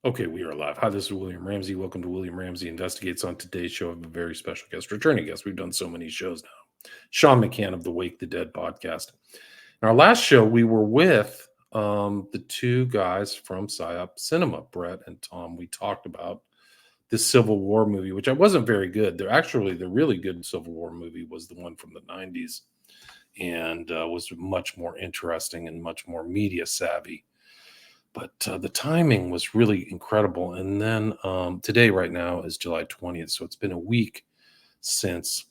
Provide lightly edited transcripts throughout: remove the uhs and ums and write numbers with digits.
Okay, we are live. Hi, this is William Ramsey. Welcome to William Ramsey Investigates. On today's show, I have a very special guest, returning guest. We've done so many shows now. Sean McCann of the Wake the Dead podcast. In our last show, we were with the two guys from PSYOP Cinema, Brett and Tom. We talked about this Civil War movie, which I wasn't very good. The really good Civil War movie was the one from the 90s and was much more interesting and much more media savvy. But the timing was really incredible. And then today, right now, is July 20th. So it's been a week since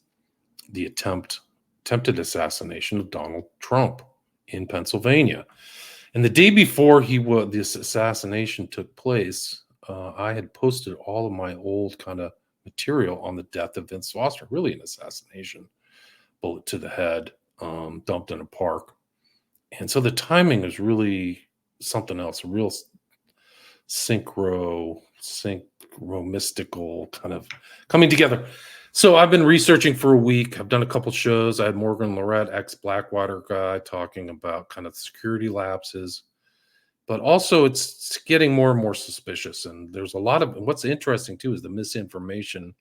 the attempted assassination of Donald Trump in Pennsylvania. And the day before this assassination took place, I had posted all of my old kind of material on the death of Vince Foster, really an assassination, bullet to the head, dumped in a park. And so the timing is really something else, a real synchro mystical kind of coming together. So I've been researching for a week. I've done a couple shows. I had Morgan Lorette, ex-Blackwater guy, talking about kind of security lapses, but also it's getting more and more suspicious. And there's a lot of, what's interesting too is the misinformation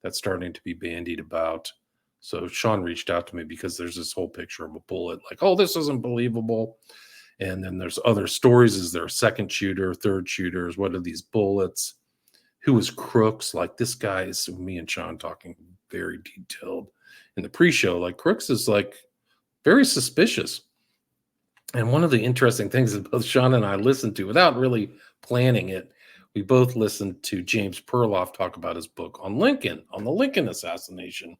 that's starting to be bandied about. So Sean reached out to me because there's this whole picture of a bullet, like, oh, this isn't believable. And then there's other stories. Is there a second shooter, third shooters? What are these bullets? Who was Crooks? Like, this guy is, me and Sean talking very detailed in the pre-show. Like, Crooks is like very suspicious. And one of the interesting things that both Sean and I listened to, without really planning it, we both listened to James Perloff talk about his book on Lincoln, on the Lincoln assassination,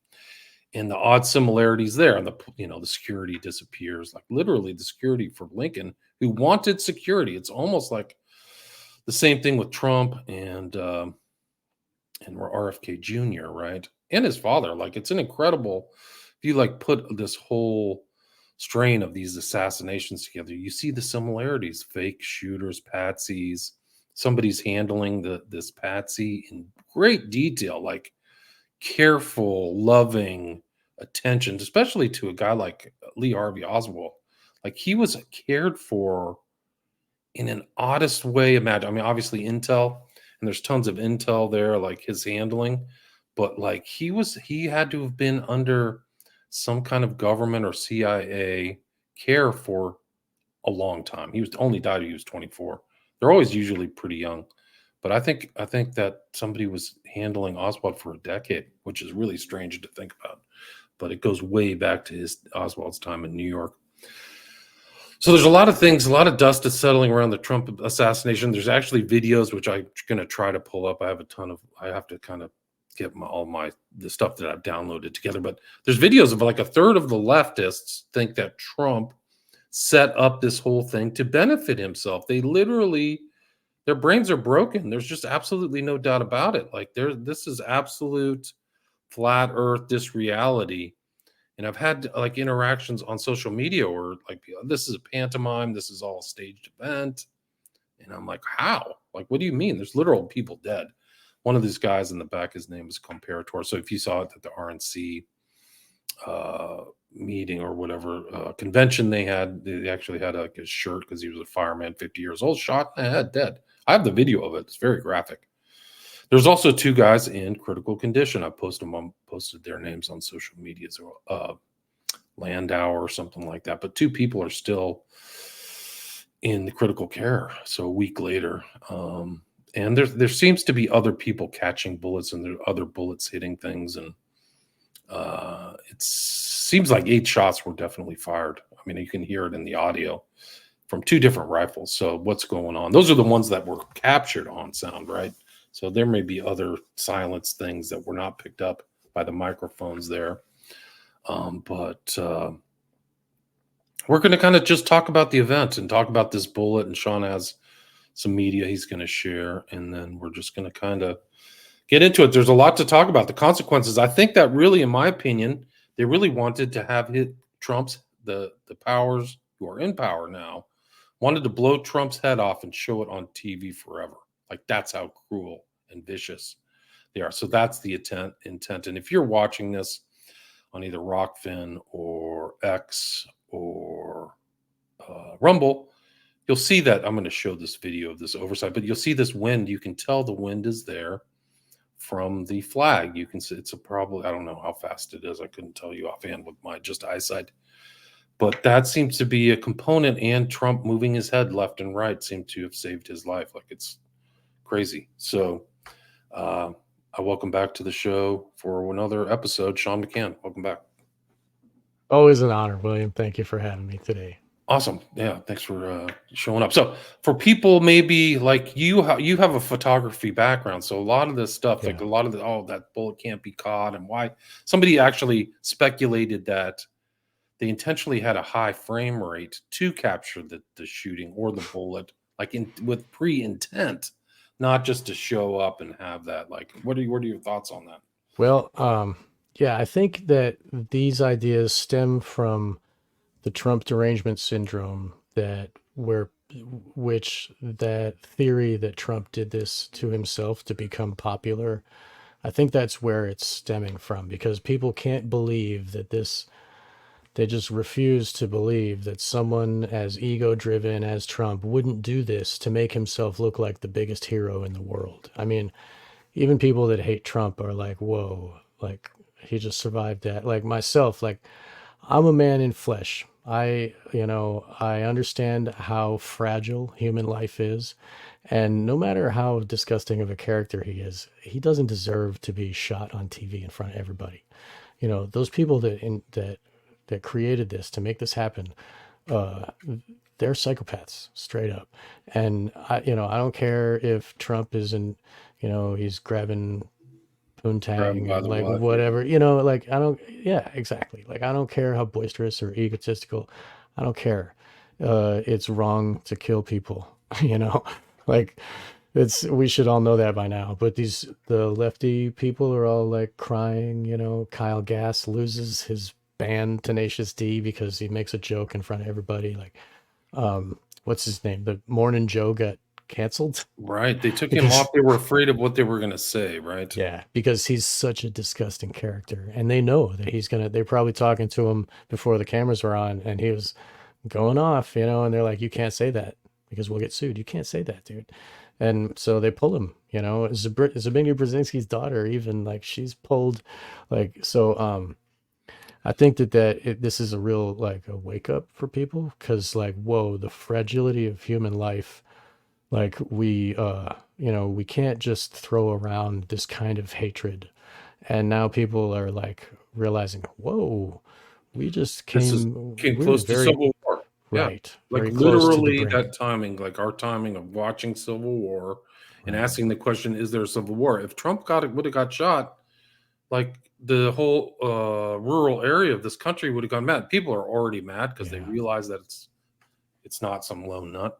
and the odd similarities there. And the security disappears, like literally the security for Lincoln, who wanted security. It's almost like the same thing with Trump and RFK Jr., right? And his father. Like, it's an incredible, if you like put this whole strain of these assassinations together, you see the similarities, fake shooters, patsies, somebody's handling this patsy in great detail, like careful, loving attention, especially to a guy like Lee Harvey Oswald. Like, he was cared for in an oddest way. Imagine, I mean, obviously intel, and there's tons of intel there, like his handling, but like he had to have been under some kind of government or CIA care for a long time. He was only died when he was 24. They're always usually pretty young. But I think that somebody was handling Oswald for a decade, which is really strange to think about. But it goes way back to Oswald's time in New York. So there's a lot of things, a lot of dust is settling around the Trump assassination. There's actually videos which I'm going to try to pull up. I have I have to kind of get the stuff that I've downloaded together. But there's videos of like a third of the leftists think that Trump set up this whole thing to benefit himself. They literally, their brains are broken. There's just absolutely no doubt about it. Like, this is absolute flat earth disreality. And I've had like interactions on social media where like, this is a pantomime, this is all a staged event. And I'm like, how? Like, what do you mean? There's literal people dead. One of these guys in the back, his name is Comparator. So if you saw it at the RNC meeting or whatever convention they actually had like a shirt because he was a fireman, 50 years old, shot in the head, dead. I have the video of it. It's very graphic. There's also two guys in critical condition. I posted their names on social media, so Landau or something like that. But two people are still in the critical care. So a week later, and there seems to be other people catching bullets, and there are other bullets hitting things, and it seems like 8 shots were definitely fired. I mean, you can hear it in the audio from 2 different rifles. So what's going on? Those are the ones that were captured on sound, right? So there may be other silence things that were not picked up by the microphones there. But we're going to kind of just talk about the event and talk about this bullet. And Sean has some media he's going to share. And then we're just going to kind of get into it. There's a lot to talk about. The consequences. I think that really, in my opinion, they really wanted to have Trump's, the powers who are in power now, wanted to blow Trump's head off and show it on TV forever. Like, that's how cruel and vicious they are. So that's the intent. And if you're watching this on either Rockfin or X or Rumble, you'll see that I'm going to show this video of this oversight, but you'll see this wind. You can tell the wind is there from the flag. You can see it's a probably, I don't know how fast it is. I couldn't tell you offhand with my just eyesight, but that seems to be a component. And Trump moving his head left and right seemed to have saved his life. Like, it's crazy. So, I welcome back to the show for another episode. Sean McCann, welcome back. Always an honor, William. Thank you for having me today. Awesome. Yeah, thanks for showing up. So, for people maybe like you, you have a photography background, so a lot of this stuff, like a Yeah. lot of the, oh, that bullet can't be caught, and why somebody actually speculated that they intentionally had a high frame rate to capture the shooting or the bullet, like with pre-intent, not just to show up and have that. Like, what are your thoughts on that? Well, yeah, I think that these ideas stem from the Trump derangement syndrome which that theory that Trump did this to himself to become popular. I think that's where it's stemming from because people can't believe that they just refuse to believe that someone as ego driven as Trump wouldn't do this to make himself look like the biggest hero in the world. I mean, even people that hate Trump are like, whoa, like he just survived that. Like myself, like I'm a man in flesh. I understand how fragile human life is. And no matter how disgusting of a character he is, he doesn't deserve to be shot on TV in front of everybody. Those people that created this to make this happen, uh, they're psychopaths straight up. And I don't care if Trump isn't, he's grabbing Grab 'em poontang by and the like butt. Yeah. whatever, like I don't, yeah, exactly. Like I don't care how boisterous or egotistical. I don't care. It's wrong to kill people, you know, like we should all know that by now. But the lefty people are all like crying, Kyle Gass loses his band Tenacious D because he makes a joke in front of everybody. Like, what's his name? The Morning Joe got canceled Right. They took him because off. They were afraid of what they were going to say. Right. yeah, because he's such a disgusting character. And they know that they're probably talking to him before the cameras were on and he was going off, and they're like, you can't say that because we'll get sued. You can't say that, dude. And so they pull him, Zbigniew Brzezinski's daughter, even like she's pulled like, so, I think this is a real, like a wake up for people. Cause like, whoa, the fragility of human life, like we can't just throw around this kind of hatred. And now people are like realizing, whoa, This is came we were close to very Civil War. Yeah. right, Like very close to the literally brink. that timing, like our timing of watching Civil War and Right. asking the question, is there a Civil War? If Trump would have got shot, like the whole rural area of this country would have gone mad. People are already mad because they Yeah. realize that it's not some lone nut.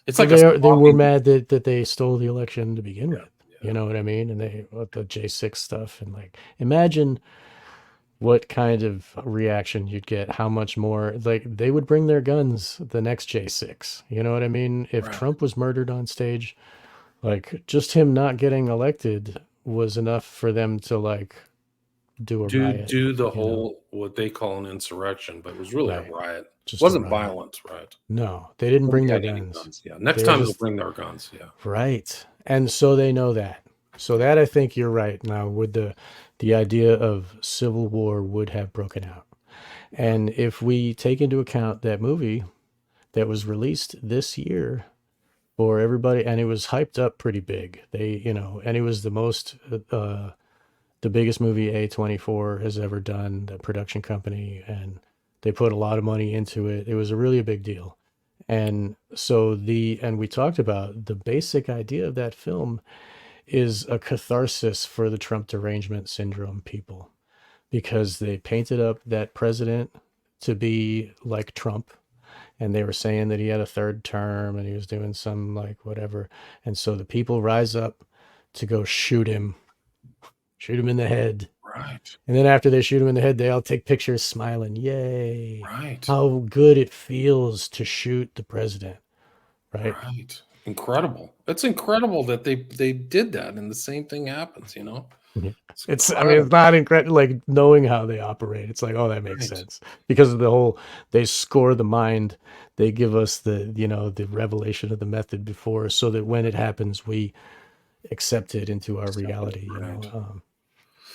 It's Well, like a they were sloppy. mad that they stole the election to begin Yeah, with. You yeah. know what I mean? And they with the J6 stuff and like imagine what kind of reaction you'd get, how much more like they would bring their guns the next J6. You know what I mean? If Right. Trump was murdered on stage, like just him not getting elected was enough for them to like do a riot, Do the whole what they call an insurrection, but it was really a right? riot. Just a Wasn't riot. violent, right? No, they didn't bring Nobody their had any guns. guns. Yeah. Next They were time they'll just bring their guns. Yeah. right. And so they know that. So that I think you're right. Now with the idea of civil war would have broken out. Yeah. And if we take into account that movie that was released this year for everybody and it was hyped up pretty big. And it was the biggest movie A24 has ever done, the production company, and they put a lot of money into it. It was a really a big deal. And so and we talked about the basic idea of that film is a catharsis for the Trump derangement syndrome people because they painted up that president to be like Trump and they were saying that he had a third term and he was doing some like whatever. And so the people rise up to go shoot him in the head. Right. And then after they shoot him in the head, they all take pictures smiling. Yay. Right. How good it feels to shoot the president, right? Right. Incredible. It's incredible that they did that and the same thing happens. Yeah. It's I mean, it's incredible, not incredible. Like knowing how they operate, it's like, oh, that makes right? sense because of the whole. They score the mind. They give us the revelation of the method before, so that when it happens, we accept it into our Accepted, reality. right.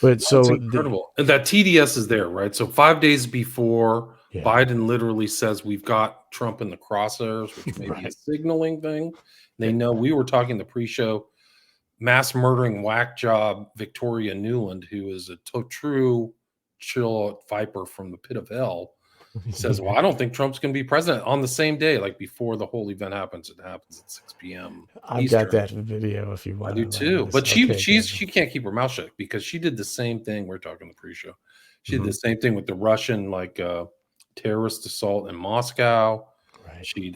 But That's so the incredible. And that TDS is there, right? So 5 days before, yeah, Biden literally says, "We've got Trump in the crosshairs," which may be a right, signaling thing. They yeah, know we were talking the pre-show, mass murdering whack job Victoria Newland, who is a true chill viper from the pit of hell, says, "Well, yeah. I don't think Trump's gonna be president," on the same day, like, before the whole event happens. It happens at 6 p.m. I've got Eastern. that video if you I want do to too, but Okay, good. she can't keep her mouth shut because she did the same thing. We're talking the pre-show. She did the Mhm. same thing with the Russian terrorist assault in Moscow. Right, She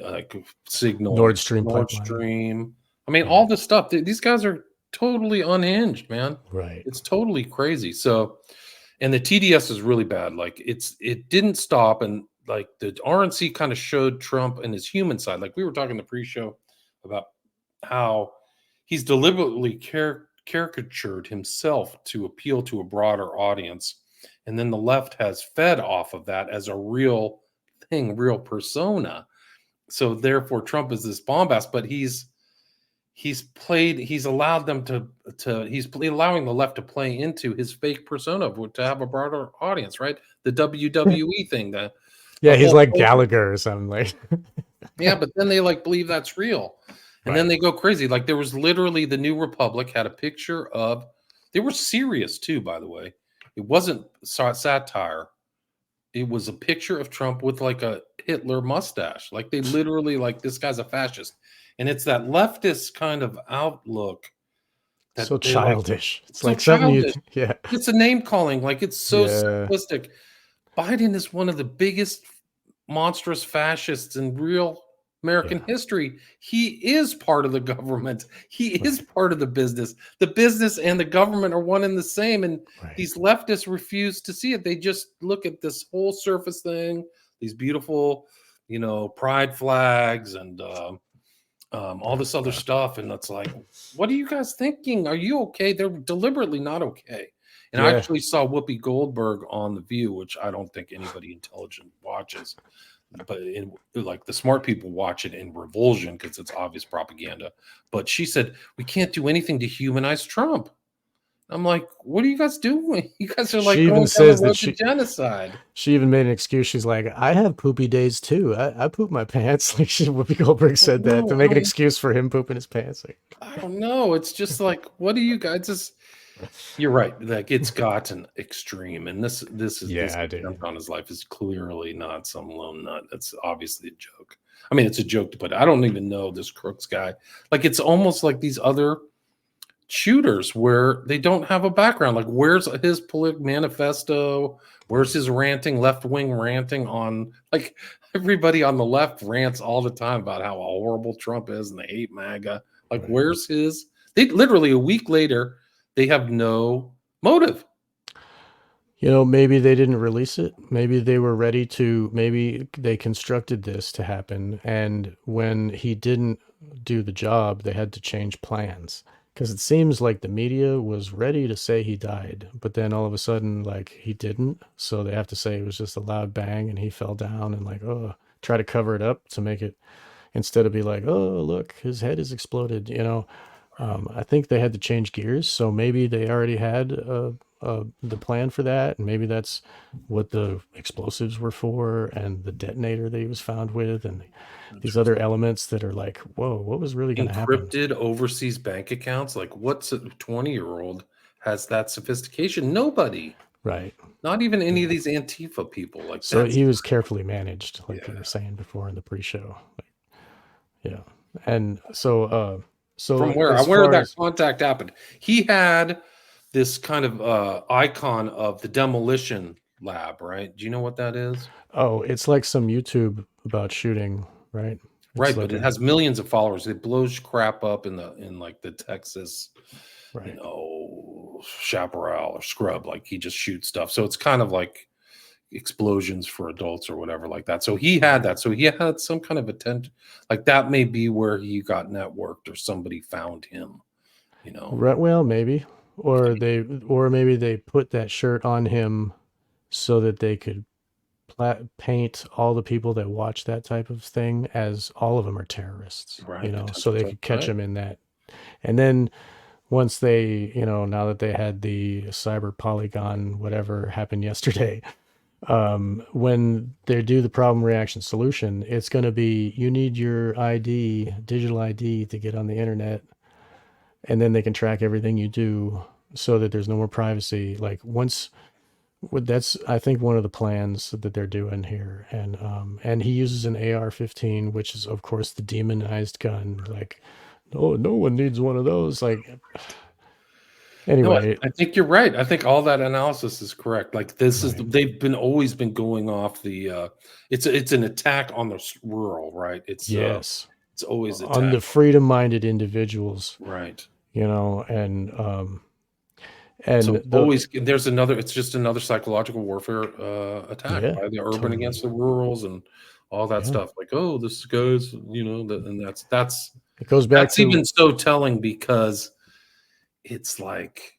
signaling Nord Stream Nord pipeline. Stream. I mean, Yeah, all this stuff. These guys are totally unhinged, man. right. It's totally crazy. So, and the TDS is really bad. Like it didn't stop, and like the RNC kind of showed Trump and his human side. Like we were talking the pre-show about how he's deliberately caricatured himself to appeal to a broader audience, and then the left has fed off of that as a real thing, real persona. So therefore, Trump is this bombast, but he's allowed them allowing the left to play into his fake persona to have a broader audience, right? The WWE thing, the Yeah, he's whole like COVID. Gallagher or something like. Yeah, but then they like believe that's real. And then Right. they go crazy. Like there was literally the New Republic had a picture of, they were serious too, by the way. It wasn't satire. It was a picture of Trump with like a Hitler mustache. Like they literally like this guy's a fascist. And it's that leftist kind of outlook So that they like, childish. It's so like something you, childish. yeah, It's a name calling, like it's so yeah, simplistic. Biden is one of the biggest monstrous fascists in real American yeah, history. He is part of the government. He is right, part of the business. The business and the government are one and the same. And right, these leftists refuse to see it. They just look at this whole surface thing, these beautiful, pride flags and all this other stuff. And it's like, what are you guys thinking? Are you okay? They're deliberately not okay. And I yeah. actually saw Whoopi Goldberg on The View, which I don't think anybody intelligent watches, but like the smart people watch it in revulsion because it's obvious propaganda. But she said, we can't do anything to humanize Trump. I'm like, what are you guys doing? You guys are like She even going down the says that road to genocide. she even made an excuse. She's like, I have poopy days too. I poop my pants. Like Whoopi Goldberg said that to No, make an excuse for him pooping his pants. Like, I don't know. It's just like, what do you guys just? You're right. Like it's gotten extreme, and this yeah, dude. attempt on his life is clearly not some lone nut. That's obviously a joke. I mean, it's a joke to put. I don't even know this Crooks guy. Like it's almost like these other shooters where they don't have a background. Like where's his manifesto? Where's his ranting, left wing ranting on like everybody on the left rants all the time about how horrible Trump is and they hate MAGA. Like Right. where's his? They literally a week later they have no motive. Maybe they didn't release it. Maybe they were ready to, maybe they constructed this to happen. And when he didn't do the job, they had to change plans. Because it seems like the media was ready to say he died, but then all of a sudden, like, he didn't. So they have to say it was just a loud bang and he fell down and, like, oh, try to cover it up to make it, instead of be like, oh, look, his head is exploded. I think they had to change gears, so maybe they already had the plan for that, and maybe that's what the explosives were for, and the detonator that he was found with, and these other elements that are like, whoa, what was really going to happen? Encrypted overseas bank accounts. Like what's a 20-year-old has that sophistication? Nobody. Right. Not even any of Yeah. these Antifa people. Like So that's he was carefully managed, like you yeah. were saying before in the pre-show. Like, yeah. And so From where? as Where far that as contact happened. He had this kind of icon of the demolition lab, right? Do you know what that is? oh, it's like some YouTube about shooting, right? It's Right, but like it a has millions of followers. It blows crap up in like the Texas, right. chaparral or scrub. Like he just shoots stuff. So it's kind of like explosions for adults or whatever like that. So he had that. So he had some kind of attention. Like that may be where he got networked or somebody found him, you know. Right, well, maybe. or maybe they put that shirt on him so that they could paint all the people that watch that type of thing as all of them are terrorists, Right, so potential they term, could catch right? them in that. And then once they, now that they had the cyber polygon, whatever happened yesterday, when they do the problem reaction solution, it's going to be you need your ID, digital ID, to get on the internet, and then they can track everything you do so that there's no more privacy. Like once that's I think one of the plans that they're doing here, and he uses an AR-15, which is of course the demonized gun. Like, no one needs one of those. Like, No, anyway, I think you're right. I think all that analysis is correct. Like this is right? they've been always been going off the it's an attack on the rural, right? Yes, It's always on attack. the freedom-minded individuals, Right. and So the always there's another it's just another psychological warfare attack yeah, by the urban totally, against the rurals and all that yeah. stuff. Like, oh, this goes, and It goes back that's to even so telling because it's like,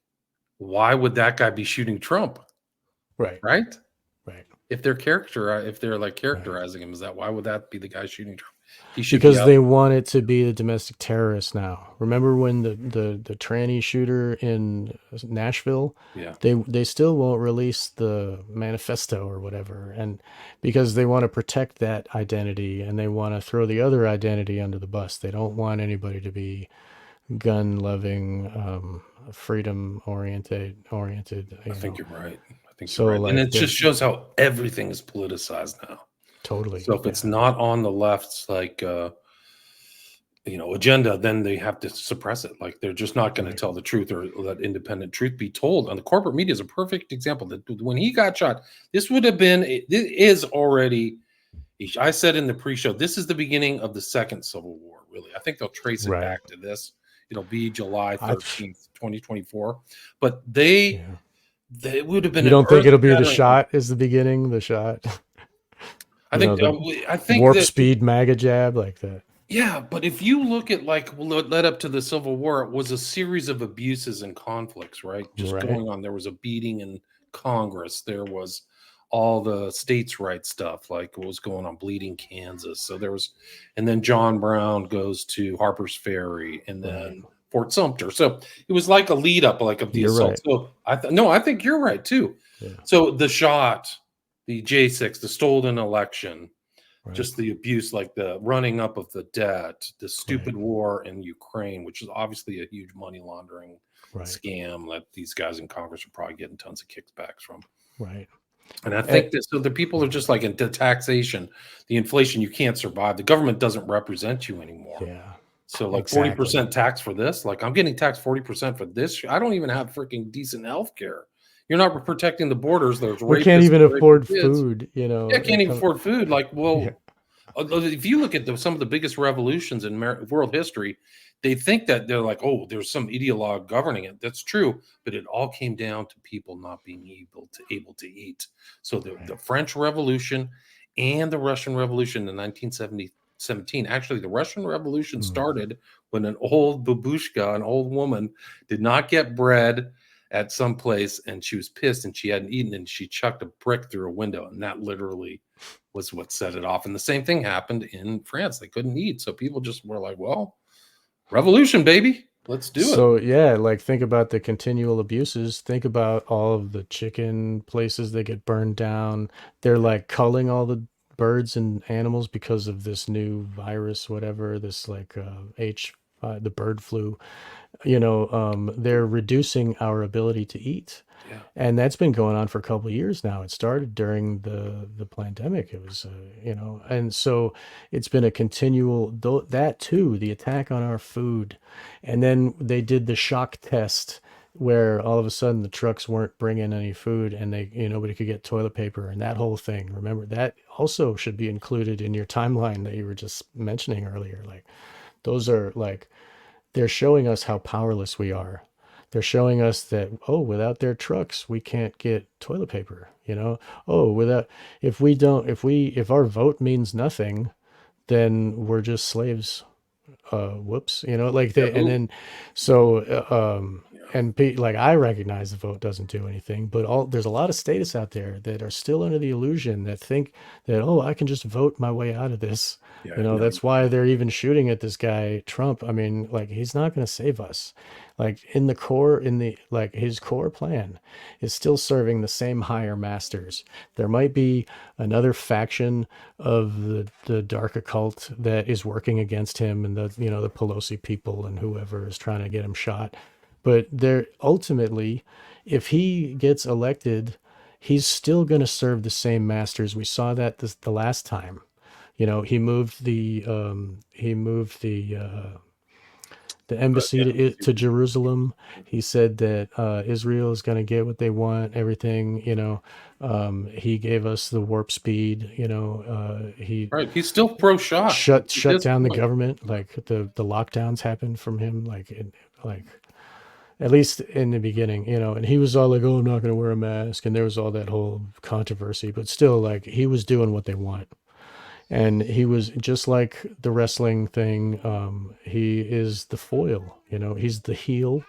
why would that guy be shooting Trump? right, Right? right, If they're like right. characterizing him as that, why would that be the guy shooting Trump? He should be Because out. they want it to be the domestic terrorist now. Remember when the tranny shooter in Nashville? Yeah, They still won't release the manifesto or whatever, and because they want to protect that identity and they want to throw the other identity under the bus. They don't want anybody to be gun loving, freedom oriented. I think you're right. I think you're So right. And like it they're just shows how everything is politicized now. totally, So if it's yeah, not on the left's like agenda, then they have to suppress it. Like they're just not going to right, tell the truth or let independent truth be told. And the corporate media is a perfect example that when he got shot, this would have been it is already I said in the pre-show, this is the beginning of the second Civil War, really. I think they'll trace it right. back to this. It'll be July I 13th, 2024. But they yeah. they would have been You an don't think it'll be the earth-shattering. shot is the beginning, the shot? I think The I think warp that speed MAGA jab like that. yeah, but if you look at like what led up to the Civil War, it was a series of abuses and conflicts, right? Just Right, going on. There was a beating in Congress. There was all the states' rights stuff, like what was going on, bleeding Kansas. So there was, and then John Brown goes to Harper's Ferry, and right. then Fort Sumter. So it was like a lead up, like of the You're assault. right. So no, I think you're right too. Yeah, So the shot, the J6, the stolen election, right, just the abuse, like the running up of the debt, the right, stupid war in Ukraine, which is obviously a huge money laundering right, scam that these guys in Congress are probably getting tons of kickbacks from. right. And I And, think that so the people are just like into taxation, the inflation, you can't survive. The government doesn't represent you anymore. yeah, So like exactly. 40% tax for this, like I'm getting taxed 40% for this. I don't even have freaking decent health care. You're not protecting the borders. There's We can't rapists even raping afford kids. food, Yeah, can't it even come, afford food. Like, yeah, well, if you look at some of the biggest revolutions in world history, they think that they're like, oh, there's some ideologue governing it. That's true, but it all came down to people not being able to eat. So the right. French Revolution and the Russian Revolution in 1917. Actually, the Russian Revolution Mm, started when an old babushka, an old woman, did not get bread at some place, and she was pissed, and she hadn't eaten, and she chucked a brick through a window, and that literally was what set it off. And the same thing happened in France. They couldn't eat. So people just were like, well, revolution, baby. Let's do it. So yeah, like think about the continual abuses. Think about all of the chicken places that get burned down. They're like culling all the birds and animals because of this new virus, whatever, this like H, the bird flu. They're reducing our ability to eat, Yeah. and that's been going on for a couple of years now. It started during the pandemic. It was and so it's been a continual that too, the attack on our food. And then they did the shock test where all of a sudden the trucks weren't bringing any food, and nobody could get toilet paper, and that whole thing. Remember, that also should be included in your timeline that you were just mentioning earlier. Like, those are like, they're showing us how powerless we are. They're showing us that, oh, without their trucks, we can't get toilet paper, Oh, without, if our vote means nothing, then we're just slaves. Whoops, like Yeah. they, and then, so, like I recognize the vote doesn't do anything, but there's a lot of statists out there that are still under the illusion that think that, oh, I can just vote my way out of this. Yeah, no, you That's why can't. they're even shooting at this guy Trump. I mean, like he's not going to save us. Like in the like his core plan is still serving the same higher masters. There might be another faction of the dark occult that is working against him, and the Pelosi people and whoever is trying to get him shot. But there ultimately, if he gets elected, he's still going to serve the same masters. We saw that the last time. He moved the But embassy yeah, to Jerusalem. He said that Israel is going to get what they want, everything. He gave us the warp speed. He right. He's still pro shot at shut this down the point. government. Like the lockdowns happened from him. Like at least in the beginning, and he was all like, "Oh, I'm not going to wear a mask," and there was all that whole controversy. But still, like he was doing what they want. And he was just like the wrestling thing. He is the foil, he's the heel,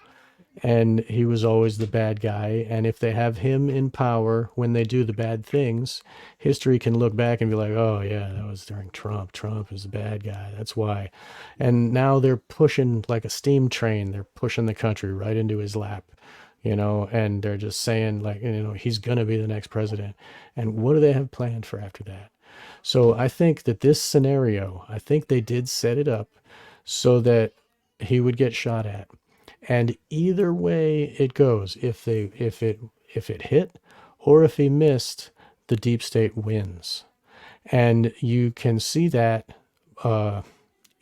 and he was always the bad guy. And if they have him in power when they do the bad things, history can look back and be like, oh, yeah, that was during Trump. Trump is the bad guy. That's why. And now they're pushing like a steam train, they're pushing the country right into his lap. And they're just saying, like, he's going to be the next president. And what do they have planned for after that? So I think that this scenario, I think they did set it up so that he would get shot at. And either way it goes, if it hit or if he missed, the deep state wins. And you can see that uh,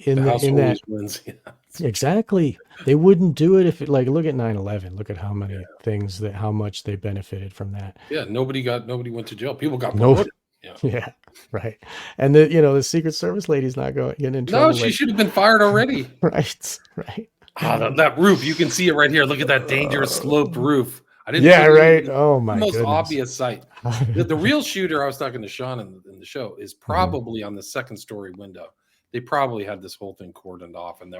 The house in that always wins. Yeah. exactly. They wouldn't do it if it, like, look at 9/11. Look at how Yeah. many things how much they benefited from that. Yeah. Nobody went to jail. People got No, promoted. Yeah. yeah, right. And the Secret Service lady's not going getting in No, trouble, she like, should have been fired already. right, right. Ah, that roof, you can see it right here. Look at that dangerous sloped Uh, roof. I didn't yeah, put it right. in Oh the my most goodness. obvious sight. The real shooter, I was talking to Sean in the show, is Mhm. probably on the second story window. They probably had this whole thing cordoned off, and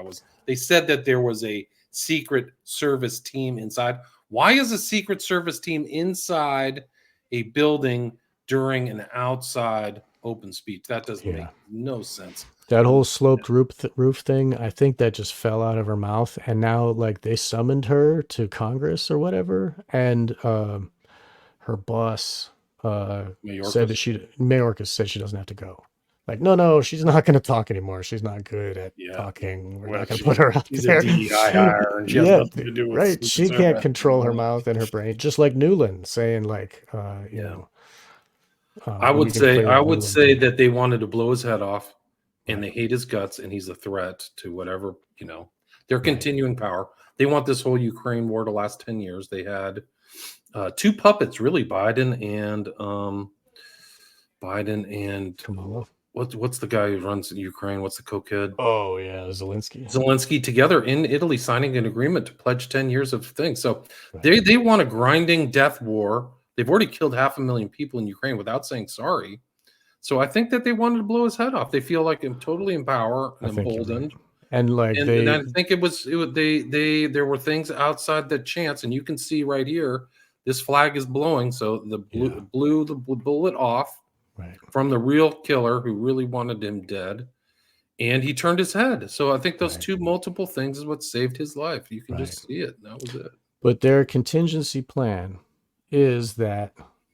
they said that there was a secret service team inside. Why is a secret service team inside a building during an outside open speech? That doesn't Yeah. make no sense. That whole sloped roof thing, I think that just fell out of her mouth, and now like they summoned her to Congress or whatever, and her boss said that Mayorkas? Mayorkas said she doesn't have to go. Like, no, she's not going to talk anymore. She's not good at Yeah. talking. We're Well, not going to put her out she's a there. DEI hire, and she has Yeah, nothing to do with right. Secret She can't Service. control her mouth and her brain, just like Newland saying like, Yeah. we can play I that would Newland say thing. that they wanted to blow his head off, and Right, they hate his guts, and he's a threat to whatever, their right. continuing power. They want this whole Ukraine war to last 10 years. They had two puppets, really, Biden and Kamala. what's the guy who runs Ukraine? What's the co-kid? Oh yeah, Zelensky. Zelensky together in Italy signing an agreement to pledge 10 years of things. So Right. they want a grinding death war. They've already killed 500,000 people in Ukraine without saying sorry. So I think that they wanted to blow his head off. They feel like I'm totally in power I and think you're right. emboldened. And like And I think they there were things outside the chance, and you can see right here, this flag is blowing. So the yeah, blew the bullet off right, from the real killer who really wanted him dead, and he turned his head. So I think those right, two multiple things is what saved his life. You can right. just see it. That was it. But their contingency plan is that,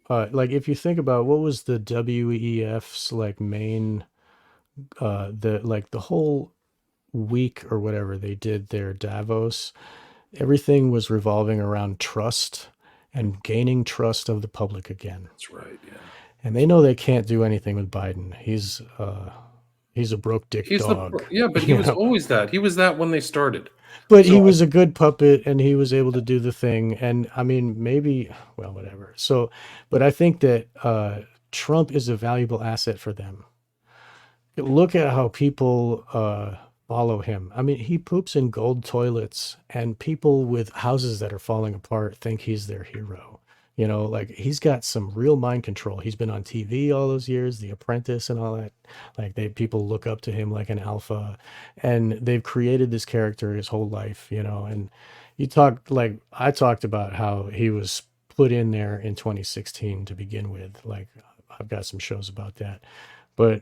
like, if you think about what was the WEF's like main, the whole week or whatever they did their Davos, everything was revolving around trust and gaining trust of the public again. That's right. Yeah. And they know they can't do anything with Biden. He's a broke dick He's the dog, Yeah, but he you was know. always that. He was that when they started. But he So was a good puppet and he was able to do the thing. And I mean, maybe, well, whatever. So, but I think that Trump is a valuable asset for them. Look at how people follow him. I mean, he poops in gold toilets, and people with houses that are falling apart think he's their hero. You know, like he's got some real mind control. He's been on TV all those years, The Apprentice and all that. Like they people look up to him like an alpha, and they've created this character his whole life, you know. And you talked like I talked about how he was put in there in 2016 to begin with. Like I've got some shows about that. But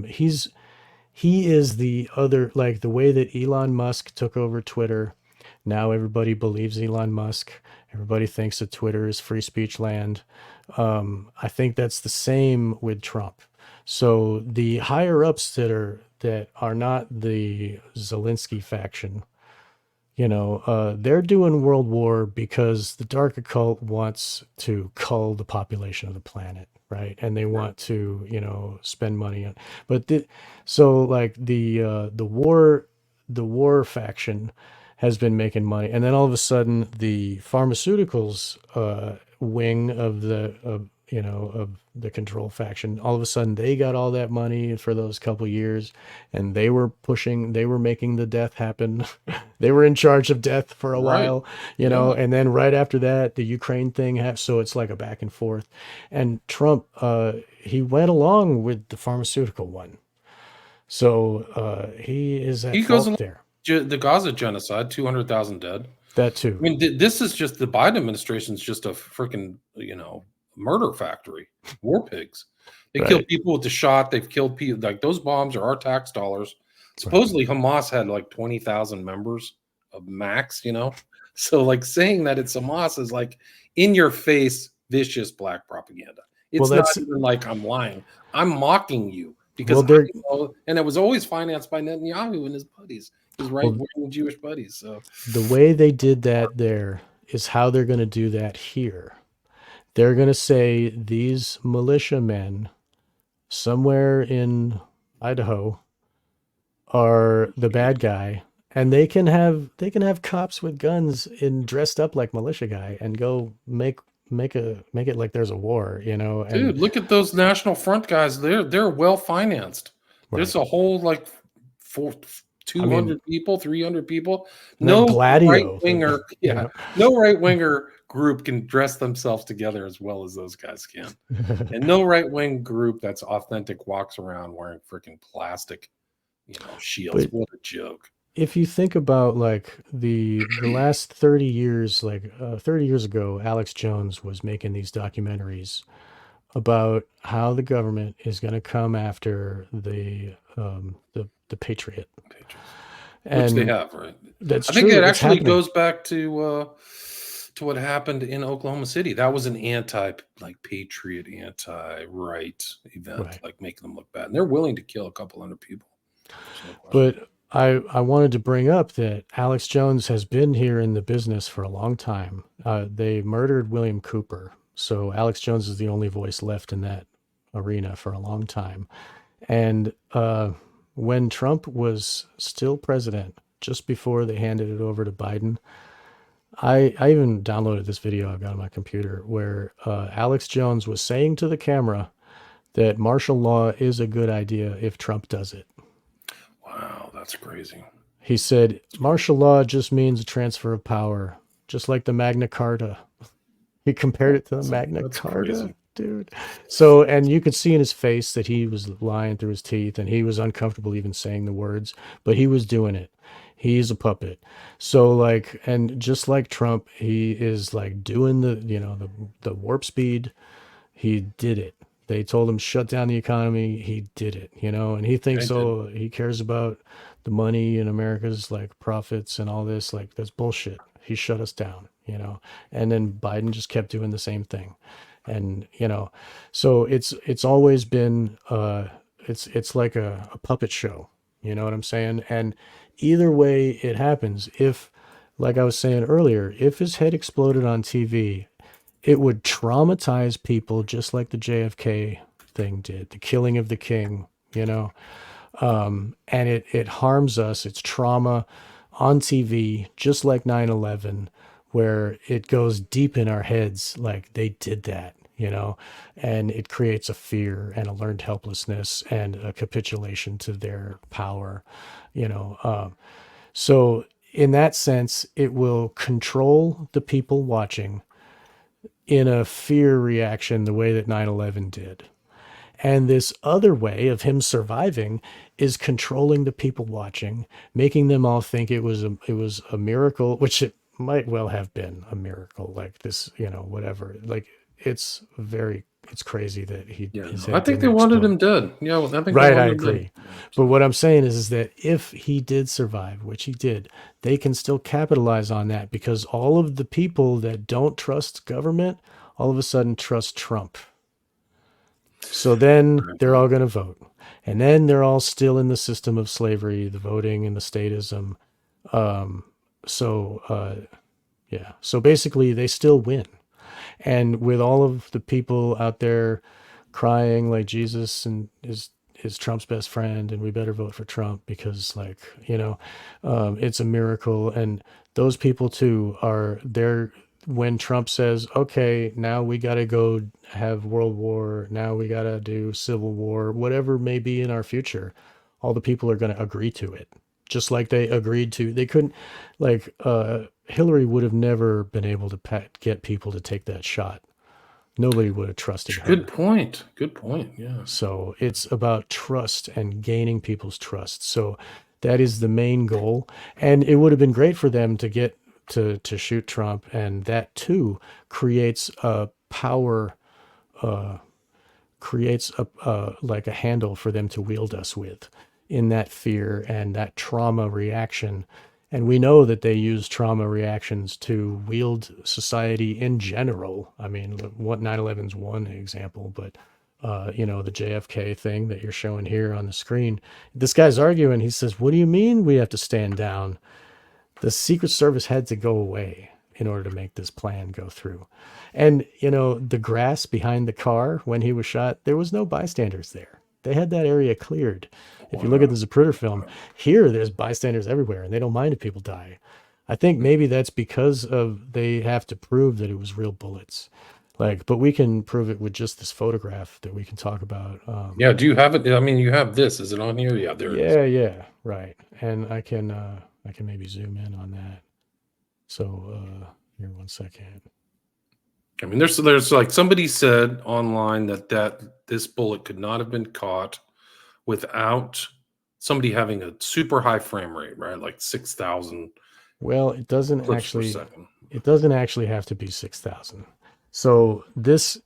he is the other, like the way that Elon Musk took over Twitter. Now everybody believes Elon Musk. Everybody thinks that Twitter is free speech land. I think that's the same with Trump. So the higher ups that are not the Zelensky faction, you know, they're doing World War because the dark occult wants to cull the population of the planet, right? And they Right. want to, you know, spend money on. But so like the war faction has been making money, and then all of a sudden the pharmaceuticals wing of the control faction, all of a sudden they got all that money for those couple years, and they were making the death happen. They were in charge of death for a Right. while, you Yeah. know, and then right after that, the Ukraine thing happened. So it's like a back and forth. And Trump, he went along with the pharmaceutical one. So he is at He goes fault along there. the Gaza genocide, 200,000 dead. That I too. mean, this is just the Biden administration is just a freaking, murder factory, war pigs. They kill Right. people with the shot. They've killed people. Like those bombs are our tax dollars. Right. Supposedly, Hamas had like 20,000 members of max. So, like, saying that it's Hamas is like in your face, vicious black propaganda. Well, It's not that's even like I'm lying. I'm mocking you because well, I they're know, and it was always financed by Netanyahu and his buddies, his right well, wing Jewish buddies. So, the way they did that there is how they're going to do that here. They're going to say these militiamen somewhere in Idaho are the bad guy, and they can have cops with guns and dressed up like militia guy and go make it like there's a war, you know. And dude, look at those National Front guys. They're well financed. There's right. a whole like four, I mean, 200 people, 300 people. that No right Gladio, winger, you yeah, know. no right winger group can dress themselves together as well as those guys can. And no right wing group that's authentic walks around wearing freaking plastic, shields. But What a joke. if you think about like the last 30 years, like 30 years ago, Alex Jones was making these documentaries about how the government is going to come after the Patriot. Patriots. Which they And have, right? that's I think true. it It's actually happening. goes back to what happened in Oklahoma City. That was an like patriot, anti-right event, Right. like making them look bad. And they're willing to kill a couple hundred people. There's no question. But I wanted to bring up that Alex Jones has been here in the business for a long time. They murdered William Cooper. So Alex Jones is the only voice left in that arena for a long time. And when Trump was still president, just before they handed it over to Biden, I even downloaded this video I've got on my computer where Alex Jones was saying to the camera that martial law is a good idea if Trump does it. Wow, that's crazy. He said martial law just means a transfer of power, just like the Magna Carta. He compared it to the Magna That's Carta, crazy. dude. So, and you could see in his face that he was lying through his teeth and he was uncomfortable even saying the words, but he was doing it. He's a puppet. So, like, and just like Trump, he is like doing the warp speed. He did it. They told him shut down the economy. He did it, you know, and he I thinks, did. oh, he cares about the money and America's like profits and all this. Like, that's bullshit. He shut us down, you know, and then Biden just kept doing the same thing. And, you know, so it's always been, it's like a puppet show, you know what I'm saying? And either way it happens, if, like I was saying earlier, if his head exploded on TV, it would traumatize people just like the JFK thing did, the killing of the king, you know. And it harms us. It's trauma on TV, just like 9/11, where it goes deep in our heads, like they did that, you know, and it creates a fear and a learned helplessness and a capitulation to their power, you know. So in that sense, it will control the people watching, in a fear reaction the way that 9/11 did. And this other way of him surviving is controlling the people watching, making them all think it was a miracle, which it might well have been a miracle, like this, whatever. Like it's crazy that Yeah, his no, I head think they didn't wanted explode. him dead. Yeah, well, I think they Right, I wanted him dead. agree. Yeah, But so what I'm saying is that if he did survive, which he did, they can still capitalize on that because all of the people that don't trust government all of a sudden trust Trump. So then they're all going to vote. And then they're all still in the system of slavery, the voting and the statism. Um, so, yeah. So basically, they still win. And with all of the people out there crying like Jesus and is Trump's best friend, and we better vote for Trump because, like, it's a miracle. And those people too are there when Trump says, "Okay, now we got to go have World War. Now we got to do Civil War, whatever may be in our future." All the people are going to agree to it, just like they agreed to. They couldn't, like, Hillary would have never been able to get people to take that shot. Nobody would have trusted good her. point. Good point. Yeah. So it's about trust and gaining people's trust. So that is the main goal. And it would have been great for them to get to shoot Trump. And that too creates a power, uh, creates a like a handle for them to wield us with in that fear and that trauma reaction. And we know that they use trauma reactions to wield society in general. I mean, what 9/11 is one example, but the JFK thing that you're showing here on the screen. This guy's arguing. He says, "What do you mean we have to stand down? The Secret Service had to go away in order to make this plan go through." And, the grass behind the car when he was shot, there was no bystanders there. They had that area cleared. If you look at Wow. the Zapruder film, here there's bystanders everywhere and they don't mind if people die. I think maybe that's because of they have to prove that it was real bullets. Like, but we can prove it with just this photograph that we can talk about. Yeah. Do you have it? I mean, you have this. Is it on here? Yeah, there it is. Yeah, right. And I can maybe zoom in on that. So here 1 second. I mean, there's like somebody said online that this bullet could not have been caught without somebody having a super high frame rate, right? Like 6,000 Well, clips per second. it doesn't actually have to be 6,000. So this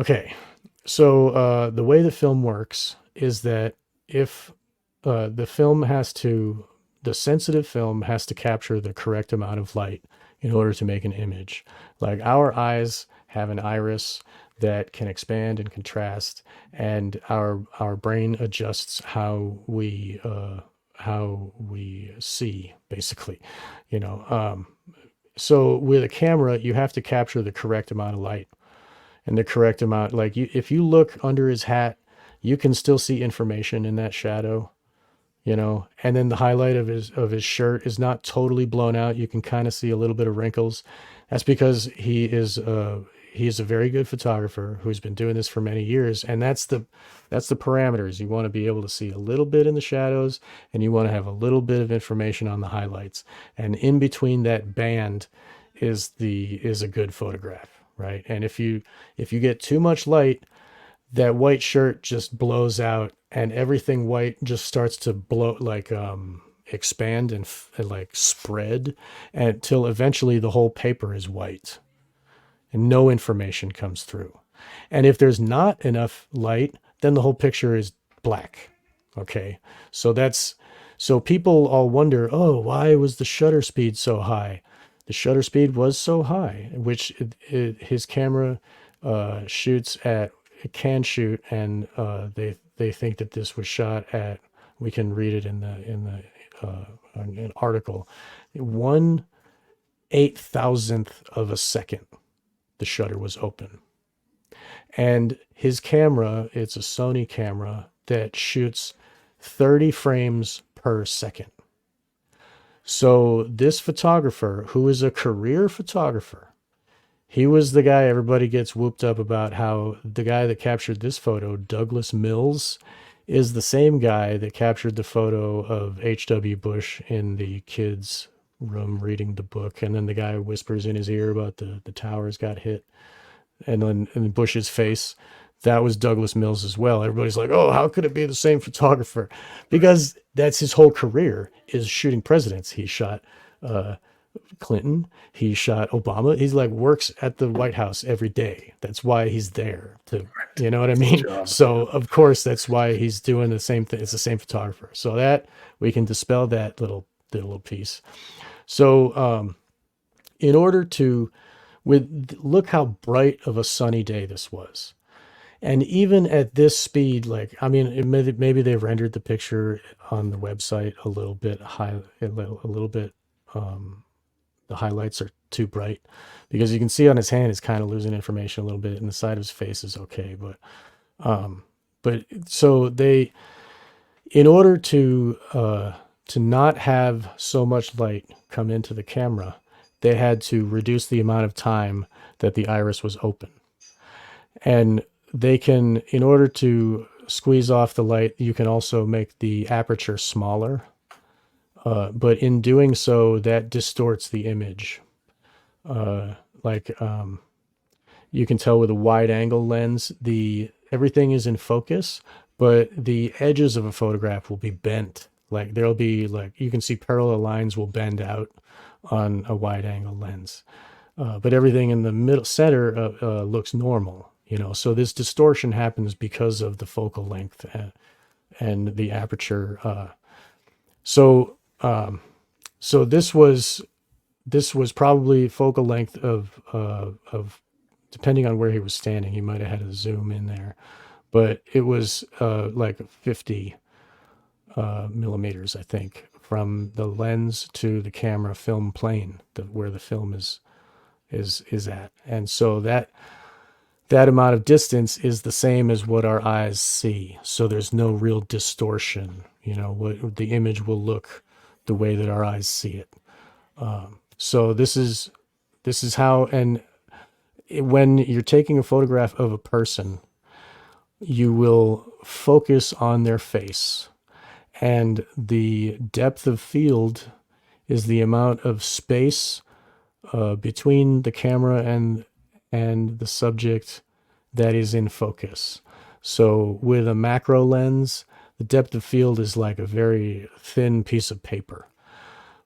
okay. So the way the film works is that if the film the sensitive film has to capture the correct amount of light in order to make an image. Like our eyes have an iris that can expand and contrast, and our brain adjusts how we see, basically. You know, so with a camera, you have to capture the correct amount of light and the correct amount. Like if you look under his hat, you can still see information in that shadow, and then the highlight of his shirt is not totally blown out. You can kind of see a little bit of wrinkles. That's because he is a very good photographer who's been doing this for many years, and that's the parameters. You want to be able to see a little bit in the shadows, and you want to have a little bit of information on the highlights, and in between that band is a good photograph, right? And if you get too much light, that white shirt just blows out and everything white just starts to blow, like expand and like spread until eventually the whole paper is white and no information comes through. And if there's not enough light, then the whole picture is black. Okay. So people all wonder, "Oh, why was the shutter speed so high?" The shutter speed was so high, which his camera shoots at, it can shoot, and they think that this was shot at. We can read it in an article. 1/8,000th of a second, the shutter was open, and his camera, it's a Sony camera that shoots 30 frames per second. So this photographer, who is a career photographer, he was the guy everybody gets whooped up about, how the guy that captured this photo, Douglas Mills, is the same guy that captured the photo of H.W. Bush in the kids' room reading the book, and then the guy whispers in his ear about the towers got hit, and then in Bush's face, that was Douglas Mills as well. Everybody's like, "Oh, how could it be the same photographer?" Because that's his whole career is shooting presidents. He shot uh, Clinton. He shot Obama. He's like works at the White House every day. That's why he's there to, you know what I It's his mean? job. So of course that's why he's doing the same thing. It's the same photographer. So that we can dispel that little piece. So in order to look how bright of a sunny day this was. And even at this speed, like, I mean, maybe they rendered the picture on the website a little bit high, a little bit, the highlights are too bright because you can see on his hand, it's kind of losing information a little bit, and the side of his face is okay. But so they, in order to not have so much light come into the camera, they had to reduce the amount of time that the iris was open. And they can, in order to squeeze off the light, you can also make the aperture smaller. But in doing so, that distorts the image. Like you can tell with a wide angle lens, everything is in focus, but the edges of a photograph will be bent. Like there'll be like, you can see parallel lines will bend out on a wide angle lens. But everything in the middle center looks normal, you know. So this distortion happens because of the focal length and the aperture. So this was probably focal length of depending on where he was standing. He might have had a zoom in there, but it was like 50 millimeters, I think, from the lens to the camera film plane, where the film is at. And so that amount of distance is the same as what our eyes see. So there's no real distortion. You know, what the image will look the way that our eyes see it. So this is how, and when you're taking a photograph of a person, you will focus on their face, and the depth of field is the amount of space between the camera and the subject that is in focus. So with a macro lens, the depth of field is like a very thin piece of paper.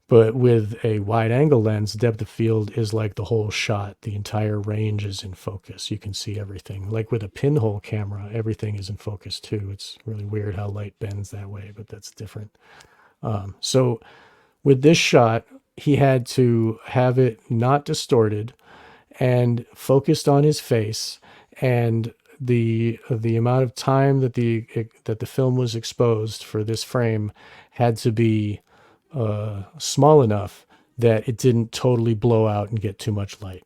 But with a wide angle lens, depth of field is like the whole shot. The entire range is in focus. You can see everything. Like with a pinhole camera, everything is in focus too. It's really weird how light bends that way, but that's different. So with this shot, he had to have it not distorted and focused on his face, and the amount of time that the film was exposed for this frame had to be small enough that it didn't totally blow out and get too much light.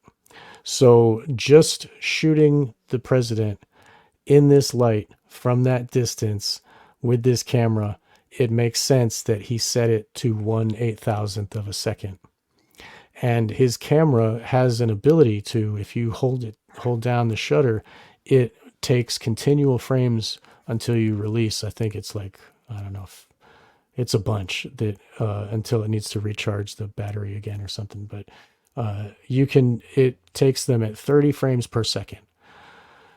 So just shooting the president in this light from that distance with this camera, it makes sense that he set it to 1/8,000th of a second. And his camera has an ability to, if you hold down the shutter, it takes continual frames until you release. I think it's like, I don't know, if it's a bunch that until it needs to recharge the battery again or something. But it takes them at 30 frames per second.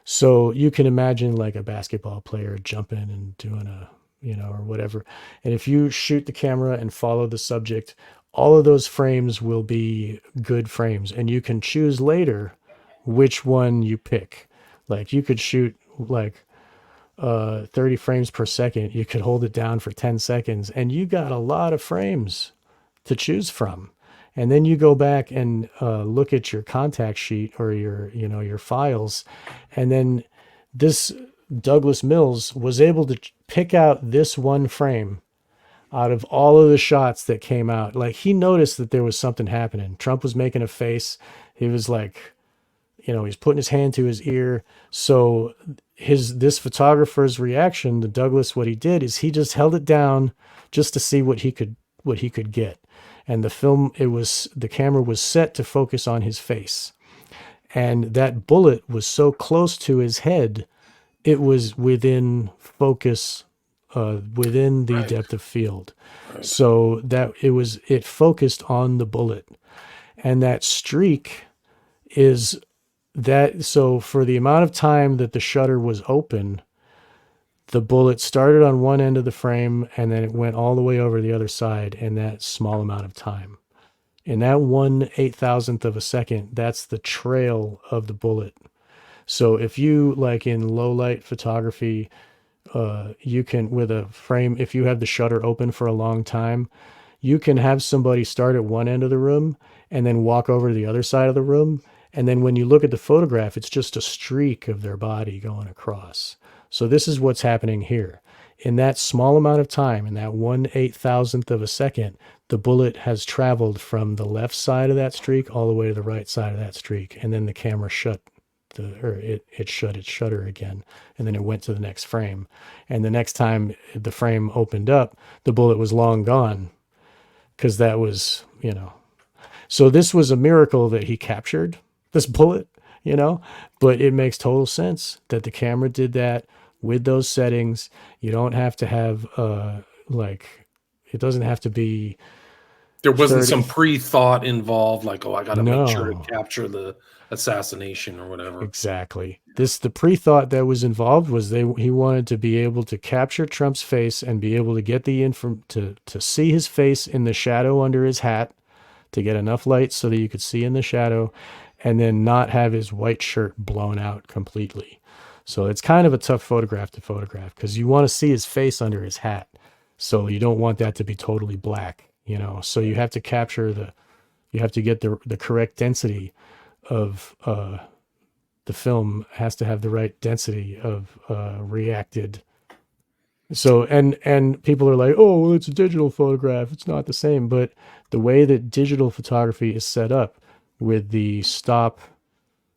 So you can imagine like a basketball player jumping and doing or whatever. And if you shoot the camera and follow the subject, all of those frames will be good frames, and you can choose later which one you pick. Like you could shoot like 30 frames per second. You could hold it down for 10 seconds and you got a lot of frames to choose from. And then you go back and look at your contact sheet or your files. And then this Douglas Mills was able to pick out this one frame out of all of the shots that came out. Like he noticed that there was something happening. Trump was making a face. He was like, he's putting his hand to his ear. So this photographer's reaction to Douglas, what he did is he just held it down just to see what he could get. And the camera was set to focus on his face. And that bullet was so close to his head, it was within focus within the Right. depth of field. Right. So that it focused on the bullet. And that streak is so for the amount of time that the shutter was open, the bullet started on one end of the frame and then it went all the way over the other side in that small amount of time. In that 1/8,000th of a second, that's the trail of the bullet. So if you like in low light photography, you can with a frame, if you have the shutter open for a long time, you can have somebody start at one end of the room and then walk over to the other side of the room. And then when you look at the photograph, it's just a streak of their body going across. So this is what's happening here. In that small amount of time, in that 1/8,000th of a second, the bullet has traveled from the left side of that streak all the way to the right side of that streak. And then the camera it shut its shutter again, and then it went to the next frame. And the next time the frame opened up, the bullet was long gone because that was, So this was a miracle that he captured this bullet, but it makes total sense that the camera did that with those settings. You don't have to have, it doesn't have to be There wasn't 30. some pre-thought involved, like, oh, I got to make sure to No. capture the assassination or whatever. Exactly. The pre-thought that was involved was he wanted to be able to capture Trump's face and be able to get to see his face in the shadow under his hat, to get enough light so that you could see in the shadow, and then not have his white shirt blown out completely. So it's kind of a tough photograph to photograph because you want to see his face under his hat. So you don't want that to be totally black, So you have to you have to get the correct density of the film has to have the right density of reacted. So and people are like, oh, well, it's a digital photograph, it's not the same. But the way that digital photography is set up with the stop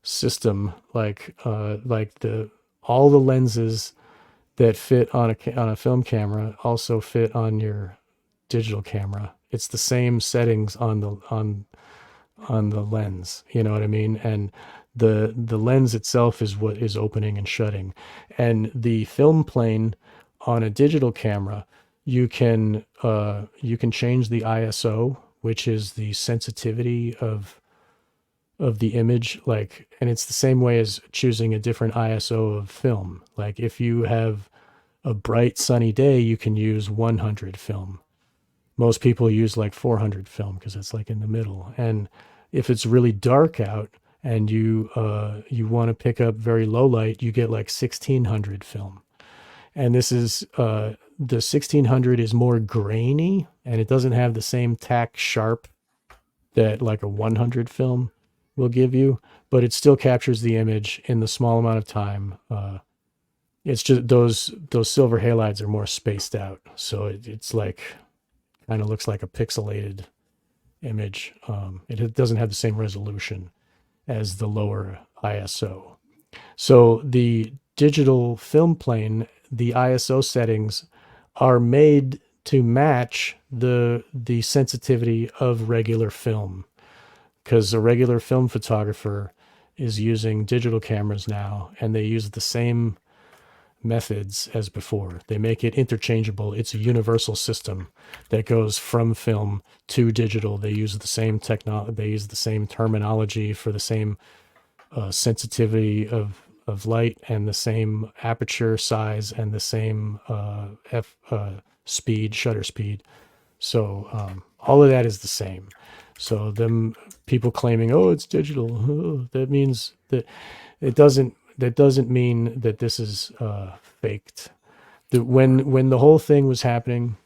system, like all the lenses that fit on a film camera also fit on your digital camera. It's the same settings on the lens, you know what I mean? And the lens itself is what is opening and shutting. And the film plane on a digital camera, you can change the ISO, which is the sensitivity of the image, and it's the same way as choosing a different ISO of film. Like if you have a bright sunny day, you can use 100 film. Most people use like 400 film because it's like in the middle. And if it's really dark out and you want to pick up very low light, you get like 1600 film. And this is the 1600 is more grainy and it doesn't have the same tack sharp that like a 100 film will give you, but it still captures the image in the small amount of time. It's just those silver halides are more spaced out, so it's like kind of looks like a pixelated image. It doesn't have the same resolution as the lower ISO. So the digital film plane, the ISO settings are made to match the sensitivity of regular film, because a regular film photographer is using digital cameras now and they use the same methods as before. They make it interchangeable. It's a universal system that goes from film to digital. They use the same technology. They use the same terminology for the same sensitivity of light and the same aperture size and the same shutter speed. So all of that is the same. So them people claiming, oh, it's digital, that means that it doesn't. That doesn't mean that this is faked. When the whole thing was happening,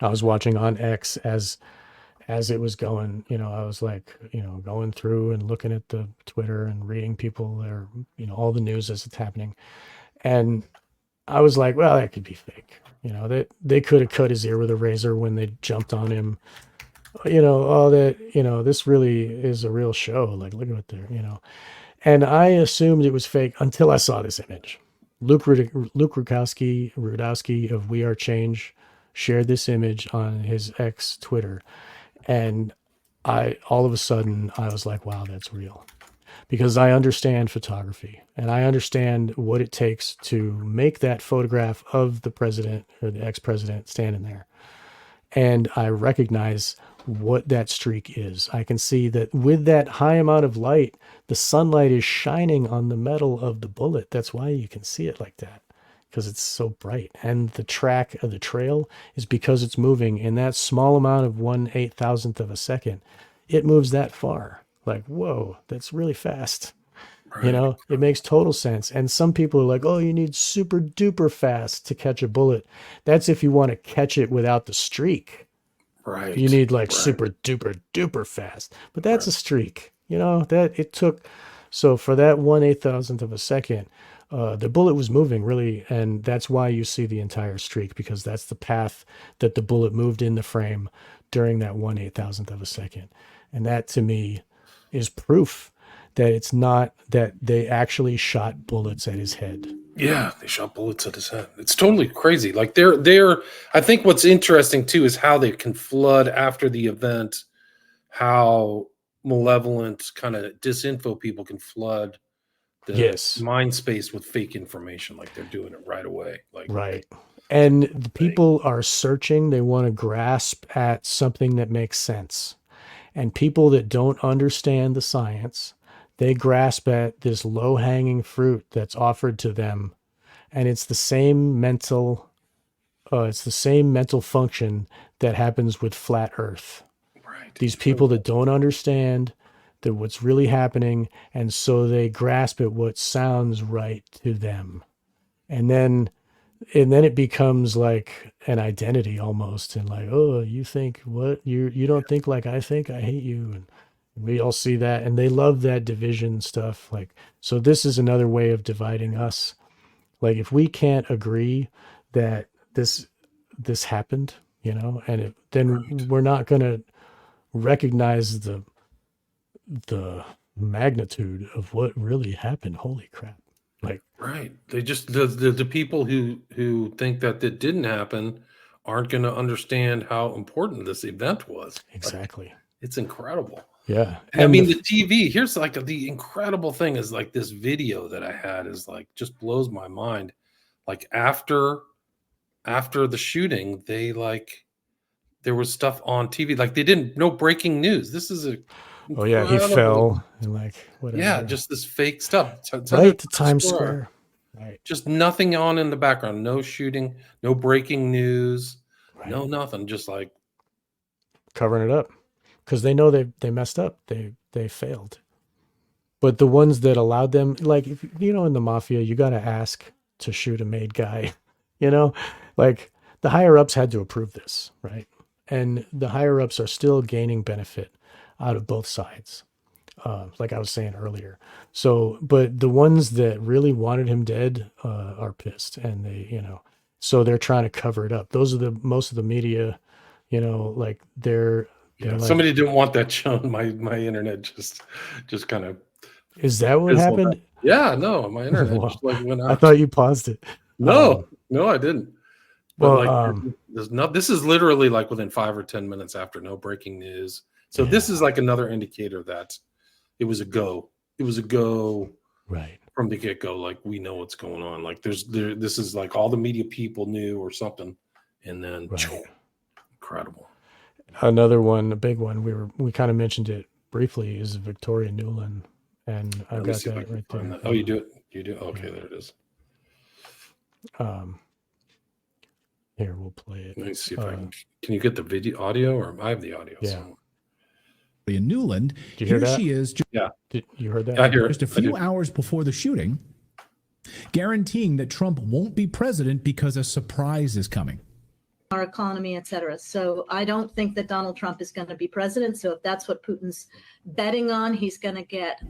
I was watching on X as it was going. I was like, going through and looking at the Twitter and reading people there, all the news as it's happening, and I was like, well, that could be fake. They could have cut his ear with a razor when they jumped on him. All that. This really is a real show. Like, look at what they're. And I assumed it was fake until I saw this image. Luke Rudkowski of We Are Change shared this image on his ex Twitter. And all of a sudden I was like, wow, that's real. because I understand photography and I understand what it takes to make that photograph of the president or the ex-president standing there. And I recognize what that streak is. I can see that with that high amount of light, the sunlight is shining on the metal of the bullet. That's why you can see it like that, because it's so bright. And the track of the trail is because it's moving in that small amount of 1/8,000th of a second. It moves that far. Like, whoa, that's really fast. You Right. know, it makes total sense. And some people are like, oh, you need super duper fast to catch a bullet. That's if you want to catch it without the streak. You Right. need like Right. super duper duper fast. But that's Right. a streak. You know, that it took. So for that 1/8,000th of a second, the bullet was moving really. And that's why you see the entire streak, because that's the path that the bullet moved in the frame during that 1/8,000th of a second. And that to me is proof that it's not that they actually shot bullets at his head. Yeah, they shot bullets at his head. It's totally crazy. Like they're I think what's interesting too is how they can flood after the event, how malevolent kind of disinfo people can flood the Yes, mind space with fake information. Like they're doing it right away. Like right. it's And the insane. people are searching, they want to grasp at something that makes sense. And people that don't understand the science, they grasp at this low hanging fruit that's offered to them. And it's the same mental function that happens with flat earth. Right. These people that don't understand that what's really happening, and so they grasp at what sounds right to them. And then it becomes like an identity almost, and like, oh, you think what, you don't think like I think, I hate you. And we all see that, and they love that division stuff. Like, so this is another way of dividing us. Like, if we can't agree that this happened, you know, and then Right. we're not going to recognize the magnitude of what really happened. Holy crap. Like, Right. They just the people who think that it didn't happen aren't going to understand how important this event was. Like exactly. it's incredible. Yeah. I And mean, the TV, here's like the incredible thing is like this video that I had is like just blows my mind. Like after the shooting, there was stuff on TV. Like they didn't no breaking news. This is a oh yeah, he incredible. fell and like Yeah, whatever. just this fake stuff. Center Right of to Times Times Square. Square. Right. Just nothing on in the background. No shooting, no breaking news, Right. no nothing. Just like Covering it up because they know they messed up. They failed. But the ones that allowed them, like, if you know, in the mafia, you got to ask to shoot a made guy. You know, like the higher ups had to approve this, right? And the higher ups are still gaining benefit out of both sides, like I was saying earlier. So, but the ones that really wanted him dead are pissed, and they, you know, so they're trying to cover it up. Those are the most of the media, you know, like they're yeah, like, somebody didn't want that shown. My internet just kind of is that what fizzled out. happened? Yeah, no, my internet Well, just like went I out. thought you paused it. No, no, I didn't. But Well, like, there's no. This is literally like within 5 or 10 minutes after no breaking news. So this yeah, is like another indicator that it was a go. It was a go right, from the get go. Like we know what's going on. Like this is like all the media people knew or something, and then right. incredible. Another one, a big one. We kind of mentioned it briefly, is Victoria Newland, and I've Let me got see if I that can right find there. that. Oh, you do it. You do. Okay, Yeah. there it is. Um, here we'll play it. Let me see if I can. Can you get the video audio, or I have the audio? Yeah. So. In Newland, Did you hear here that? she is Yeah, Did you heard that? I hear it. just a I few do. hours before the shooting, guaranteeing that Trump won't be president because a surprise is coming. Our economy, et cetera. So I don't think that Donald Trump is going to be president. So if that's what Putin's betting on, he's going to get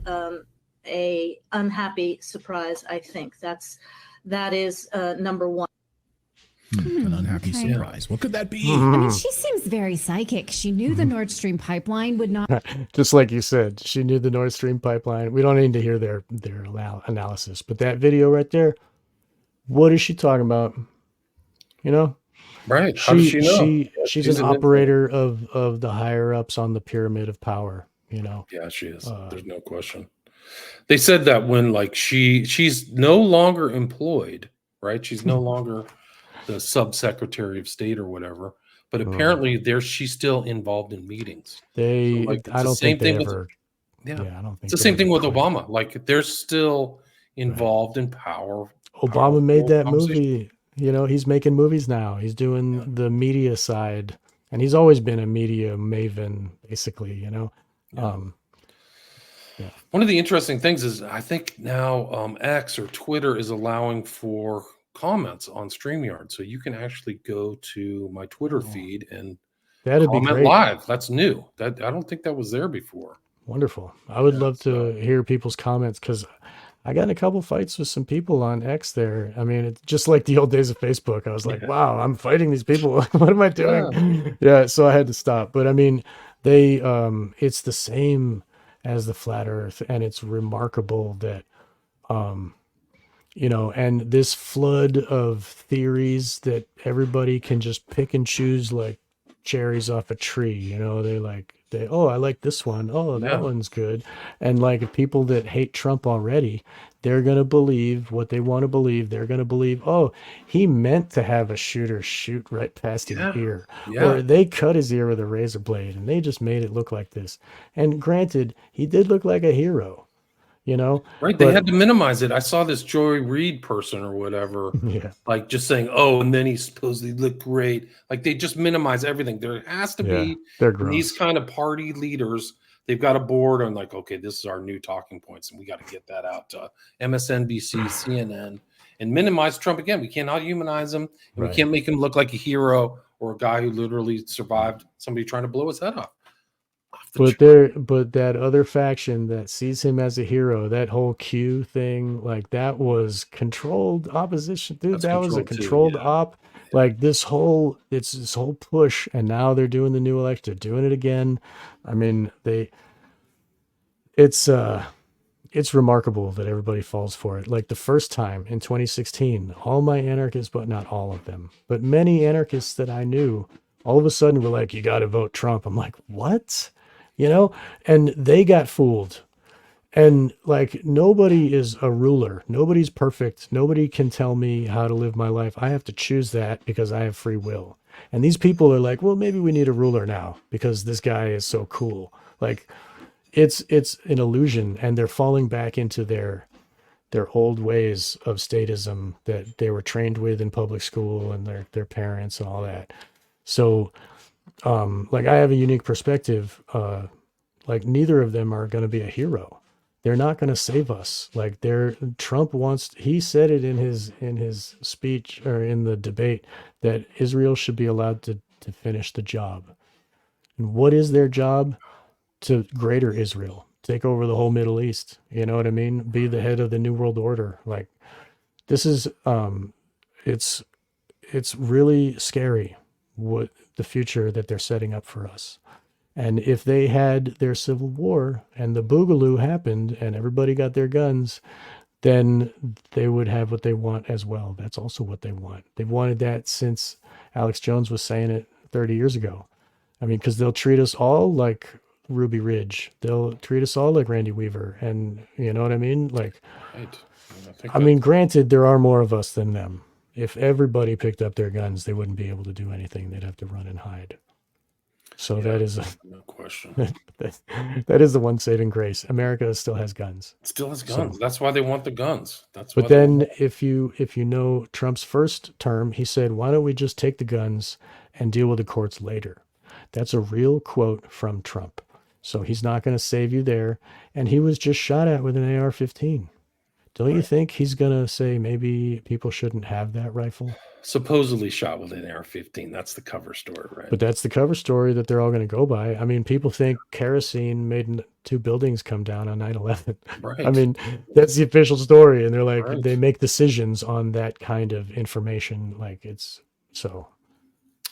a unhappy surprise. I think that is number one. An unhappy okay. surprise. What could that be? I mean, Mhm. she seems very psychic. She knew the Nord Stream pipeline would not Just like you said, she knew the Nord Stream pipeline. We don't need to hear their analysis, but that video right there, what is she talking about? You know, Right. How does she know? Yeah, she's she's an an insider. operator of the higher ups on the pyramid of power. You know, Yeah, she is. There's no question. They said that when like she's no longer employed, right? She's no longer the subsecretary of state or whatever, but apparently she's still involved in meetings. So like it's I the don't think same they thing with ever. yeah. Yeah, I don't It's think the they same thing ever with quit. Obama. Like they're still involved in Obama made powerful that conversation. movie. You know, he's making movies now. He's doing the media side, and he's always been a media maven, basically. You know, Yeah. yeah. One of the interesting things is I think now X or Twitter is allowing for comments on StreamYard. So you can actually go to my Twitter feed and That'd be comment great. live. That's new. That I don't think that was there before. Wonderful. I would Yeah, love so to hear people's comments because I got in a couple fights with some people on X there. I mean, it's just like the old days of Facebook. I was like, yeah. wow, I'm fighting these people. What am I Yeah. doing? Yeah, so I had to stop. But I mean, they it's the same as the flat earth, and it's remarkable that you know, and this flood of theories that everybody can just pick and choose like cherries off a tree. You know, oh, I like this one. Oh, that Yeah. one's good. And like people that hate Trump already, they're going to believe what they want to believe. They're going to believe, oh, he meant to have a shooter shoot right past his Yeah. ear. Yeah. Or they cut his ear with a razor blade and they just made it look like this. And granted, he did look like a hero, you know, Right. They but had to minimize it. I saw this Joy Reid person or whatever, yeah, like just saying, oh, and then he supposedly looked great. Like they just minimize everything. There has to yeah, be they're in these gross. kind of party leaders, they've got a board on like, okay, this is our new talking points, and we got to get that out to MSNBC, CNN, and minimize Trump again. We cannot humanize him, and we Right. can't make him look like a hero or a guy who literally survived somebody trying to blow his head off. But that other faction that sees him as a hero, that whole Q thing, like that was controlled opposition, dude. That's That was a controlled too. controlled Yeah. op. Like it's this whole push, and now they're doing the new election. They're doing it again. I mean, it's remarkable that everybody falls for it. Like the first time in 2016, all my anarchists, but not all of them, but many anarchists that I knew, all of a sudden were like, "You got to vote Trump." I'm like, "What?" You know, and they got fooled. And like nobody is a ruler. Nobody's perfect. Nobody can tell me how to live my life. I have to choose that because I have free will. And these people are like, well, maybe we need a ruler now because this guy is so cool. Like it's an illusion, and they're falling back into their old ways of statism that they were trained with in public school and their parents and all that. So like I have a unique perspective. Like neither of them are going to be a hero. They're not going to save us. Like Trump he said it in his speech or in the debate that Israel should be allowed to finish the job. And what is their job? To greater Israel, take over the whole Middle East. You know what I mean? Be the head of the New World Order. Like this is it's really scary what the future that they're setting up for us. And if they had their civil war and the boogaloo happened and everybody got their guns, then they would have what they want as well. That's also what they want. They've wanted that since Alex Jones was saying it 30 years ago. I mean, because they'll treat us all like Ruby Ridge. They'll treat us all like Randy Weaver. And you know what I mean? Like, Right. I mean, granted, there are more of us than them. If everybody picked up their guns, they wouldn't be able to do anything. They'd have to run and hide. So that is no question. that is the one saving grace. America still has guns. It still has guns. That's why they want the guns. That's But why they then want if you know Trump's first term, he said, "Why don't we just take the guns and deal with the courts later?" That's a real quote from Trump. So he's not going to save you there. And he was just shot at with an AR-15. Don't you think he's going to say maybe people shouldn't have that rifle? supposedly shot with an AR-15. That's the cover story, right? But that's the cover story that they're all going to go by. I mean, people think kerosene made 2 buildings come down on 9/11. Right. I mean, that's the official story. And they're like, Right. they make decisions on that kind of information. Like it's so.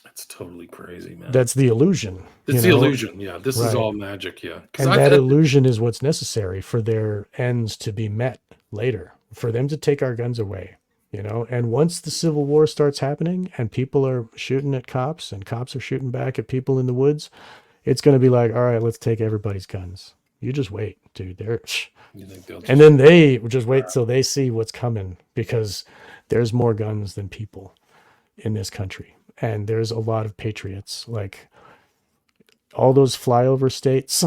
It's totally crazy, man. That's the illusion. It's the illusion. Yeah. This is Right. all magic. Yeah. And that illusion is what's necessary for their ends to be met later, for them to take our guns away, you know? And once the Civil War starts happening and people are shooting at cops and cops are shooting back at people in the woods, it's going to be like, all right, let's take everybody's guns. You just wait, dude. You think they'll And just then they just wait till they see what's coming, because there's more guns than people in this country. And there's a lot of patriots, like all those flyover states.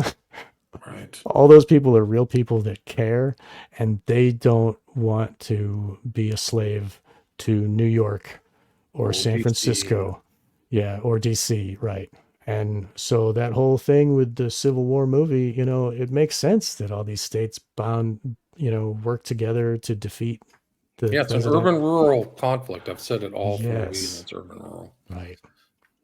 right? All those people are real people that care, and they don't want to be a slave to New York or Or San DC. Francisco. Yeah, or DC, right. And so that whole thing with the Civil War movie, it makes sense that all these states work together to defeat the Yeah, it's an president. urban-rural conflict. I've said it all through the Yes. It's urban-rural. Right.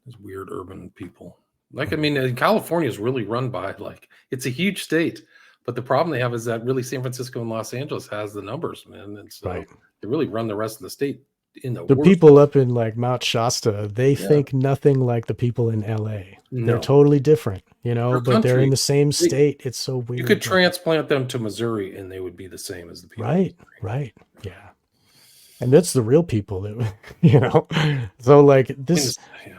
These weird urban people. Like, I mean, California is really run by, like, it's a huge state, but the problem they have is that really San Francisco and Los Angeles has the numbers, man. And so Right. they really run the rest of the state in the The worst people way. up in like Mount Shasta, they think nothing like the people in LA. They're No. totally different, Our but they're in country, the same they- state. It's so weird. You could transplant them to Missouri and they would be the same as the people. Right, right. Yeah. And that's the real people that, so like this, Yeah.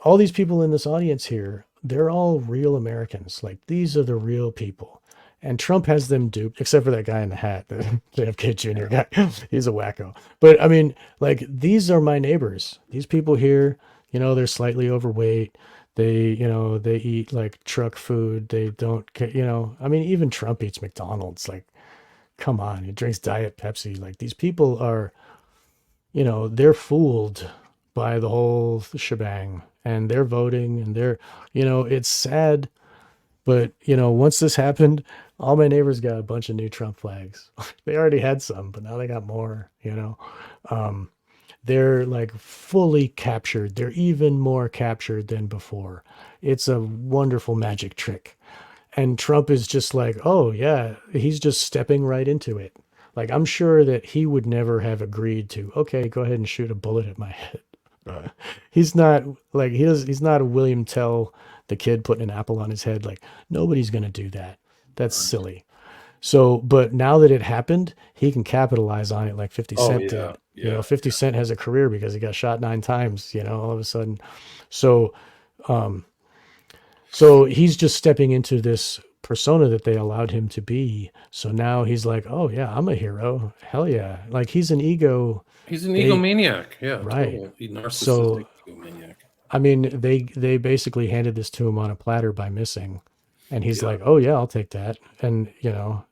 all these people in this audience here, they're all real Americans. Like these are the real people. And Trump has them duped, except for that guy in the hat, the JFK Jr. guy. He's a wacko. But I mean, like these are my neighbors. These people here, they're slightly overweight. They, they eat like truck food. They don't, I mean, even Trump eats McDonald's. Like, come on, he drinks Diet Pepsi. Like these people are, they're fooled by the whole shebang, and they're voting, and they're, it's sad. But, once this happened, all my neighbors got a bunch of new Trump flags. They already had some, but now they got more, They're like fully captured. They're even more captured than before. It's a wonderful magic trick. And Trump is just like, oh, yeah, he's just stepping right into it. Like, I'm sure that he would never have agreed to, okay, go ahead and shoot a bullet at my head. He's not like, he's not a William Tell, the kid putting an apple on his head. Like, nobody's going to do that. That's silly. So, but now that it happened, he can capitalize on it like 50 Cent did. Yeah. 50 Cent has a career because he got shot 9 times, all of a sudden. So, so he's just stepping into this persona that they allowed him to be. So now he's like, oh yeah, I'm a hero. Hell yeah. Like he's an ego. He's an egomaniac. Yeah. Right. Total narcissistic So, egomaniac. I mean, they basically handed this to him on a platter by missing. And he's like, oh yeah, I'll take that. And,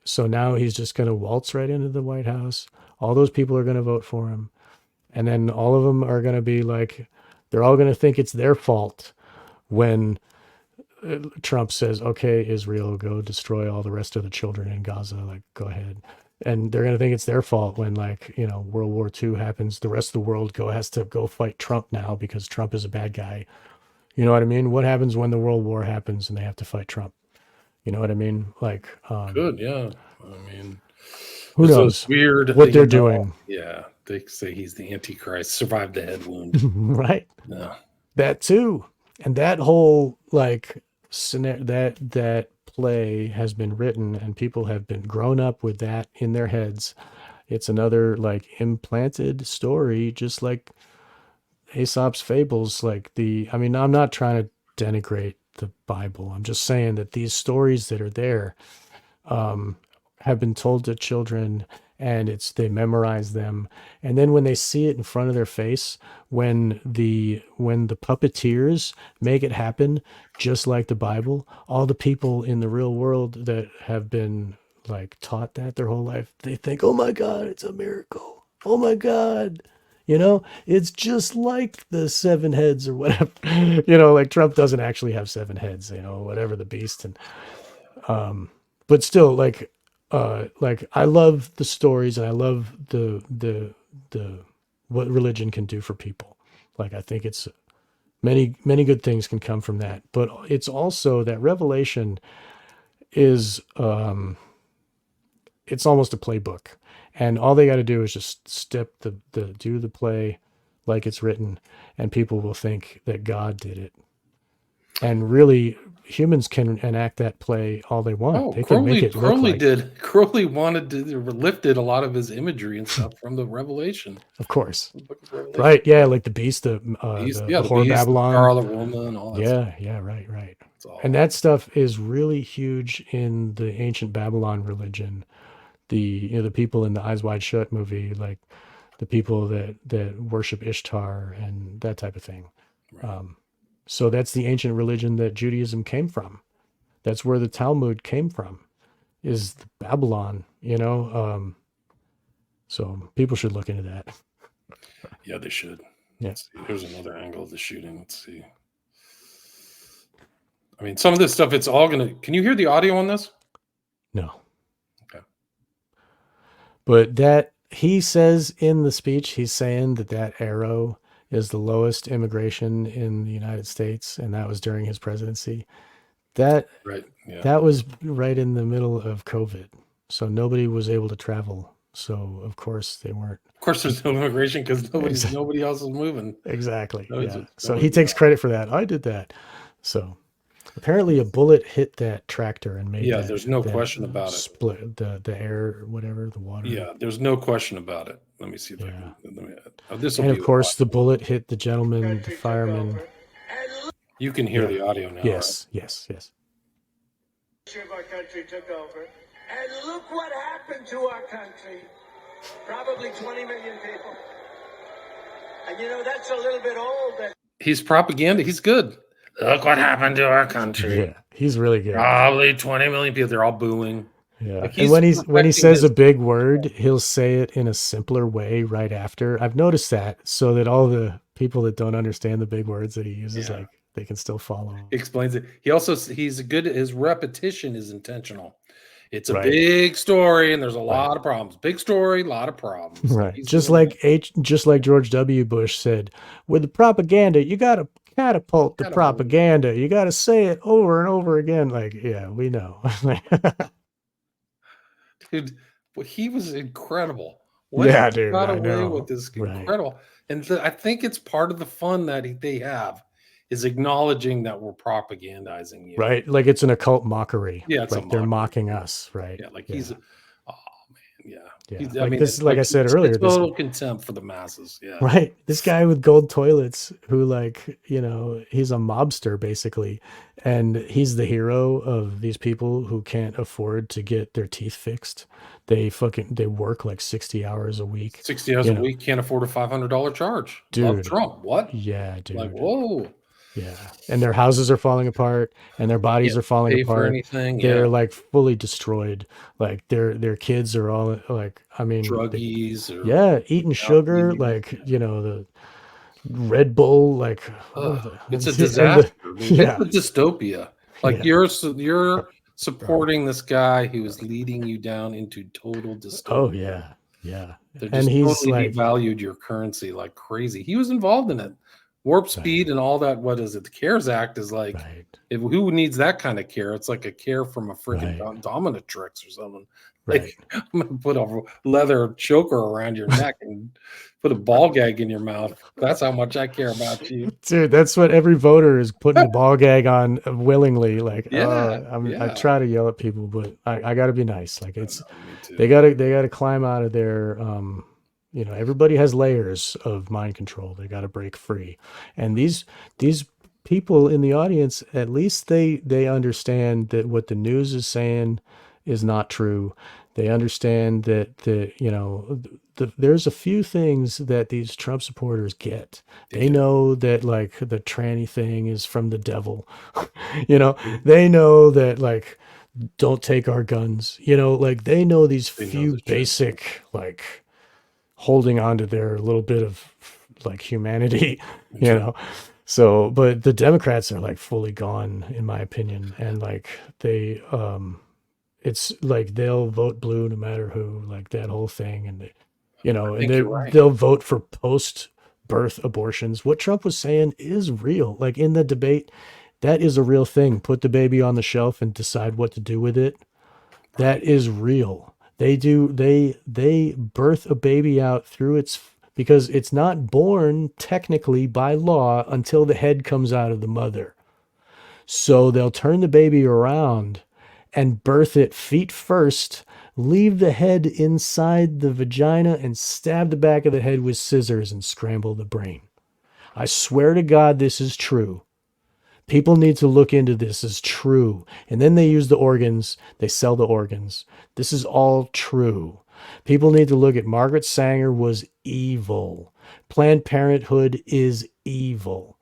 so now he's just going to waltz right into the White House. All those people are going to vote for him. And then all of them are going to be like, they're all going to think it's their fault when Trump says, okay, Israel, go destroy all the rest of the children in Gaza. Like, go ahead. And they're going to think it's their fault when, like, World War II happens. The rest of the world has to go fight Trump now because Trump is a bad guy. You know what I mean? What happens when the World War happens and they have to fight Trump? You know what I mean? Like, Good. Yeah. I mean, who so knows it's weird what they're doing? Yeah. They say he's the Antichrist, survived the head wound. Right. Yeah. That too. And that whole like scenario, that play has been written and people have been grown up with that in their heads. It's another like implanted story, just like Aesop's fables. Like I mean, I'm not trying to denigrate the Bible. I'm just saying that these stories that are there have been told to children, and they memorize them, and then when they see it in front of their face, when the puppeteers make it happen just like the Bible, all the people in the real world that have been like taught that their whole life, they think, oh my God, it's a miracle. Oh my God. It's just like the 7 heads or whatever, like Trump doesn't actually have 7 heads, whatever the beast. And, but still like I love the stories and I love the what religion can do for people. Like, I think it's many, many good things can come from that, but it's also that revelation is, it's almost a playbook. And all they got to do is just do the play like it's written, and people will think that God did it. And really, humans can enact that play all they want. Oh, they can make it look like. Crowley wanted to lifted a lot of his imagery and stuff from the Revelation. Of course. The Book of Revelation. Right. Yeah. Like the beast, the Beast, the whore beast, Babylon. Star of the woman, all that stuff. Yeah. Right. It's all. And that stuff is really huge in the ancient Babylon religion. The people in the Eyes Wide Shut movie, like the people that worship Ishtar and that type of thing. Right. So that's the ancient religion that Judaism came from. That's where the Talmud came from, is Babylon, so people should look into that. Yeah, they should. Yeah. Let's see. Here's another angle of the shooting. Let's see. I mean, some of this stuff, it's all going to... Can you hear the audio on this? No. Okay. But that he says in the speech, he's saying that arrow is the lowest immigration in the United States, and that was during his presidency. That was right in the middle of COVID, so nobody was able to travel. So of course they weren't. Of course, there's no immigration because nobody else is moving. Exactly. So he takes credit for that. I did that. So apparently a bullet hit that tractor and made there's no question about it. Split the air, whatever, the water. Yeah, there's no question about it. Let me see if I can. And of course, the bullet hit the gentleman, the fireman. You can hear the audio now. Yes, right? yes. Our country took over, and look what happened to our country. Probably 20 million people. And that's a little bit old. He's propaganda. He's good. Look what happened to our country. Yeah, he's really good. Probably 20 million people. They're all booing. Yeah, like and when he says a big word, he'll say it in a simpler way right after. I've noticed that, so that all the people that don't understand the big words that he uses, like they can still follow. He explains it. He's good. His repetition is intentional. It's a big story, and there's a lot of problems. Big story, a lot of problems. Right. Just like George W. Bush said, with the propaganda, you got to catapult the propaganda. You got to say it over and over again. Like, yeah, we know. Dude, he was incredible. Dude, got away with this incredible. And I think it's part of the fun that they have is acknowledging that we're propagandizing you. Right. Like it's an occult mockery. Yeah, it's like they're mocking us, right? Yeah, like he's like I said earlier, total contempt for the masses. Yeah. Right. This guy with gold toilets who he's a mobster basically. And he's the hero of these people who can't afford to get their teeth fixed. They work like 60 hours a week. 60 hours a week, can't afford a $500 charge. Dude. Love Trump. What? Yeah, dude. Like, whoa. Yeah, and their houses are falling apart, and their bodies are falling apart. They're like fully destroyed. Like their kids are all like, druggies. Eating sugar, like the Red Bull, like it's a disaster. It's a dystopia. Like you're supporting this guy who is leading you down into total dystopia. Oh yeah, yeah. And he's totally devalued your currency like crazy. He was involved in it. Warp speed and all that. What is it? The CARES Act is like, who needs that kind of care? It's like a care from a freaking dominatrix or something. Like, I'm going to put a leather choker around your neck and put a ball gag in your mouth. That's how much I care about you. Dude, that's what every voter is putting a ball gag on willingly. Like, I try to yell at people, but I got to be nice. Like they got to climb out of their, everybody has layers of mind control. They got to break free. And these people in the audience, at least they understand that what the news is saying is not true. They understand that there's a few things that these Trump supporters get. They know that like the tranny thing is from the devil. They know that like don't take our guns. Like they know these few basic like holding on to their little bit of like humanity, So, but the Democrats are like fully gone, in my opinion. And like they, it's like they'll vote blue no matter who, like that whole thing. And, they'll vote for post-birth abortions. What Trump was saying is real. Like in the debate, that is a real thing. Put the baby on the shelf and decide what to do with it. That is real. They birth a baby out through because it's not born technically by law until the head comes out of the mother. So they'll turn the baby around and birth it feet first, leave the head inside the vagina and stab the back of the head with scissors and scramble the brain. I swear to God, this is true. People need to look into this as true. And then they use the organs, they sell the organs. This is all true. People need to look at Margaret Sanger was evil. Planned Parenthood is evil.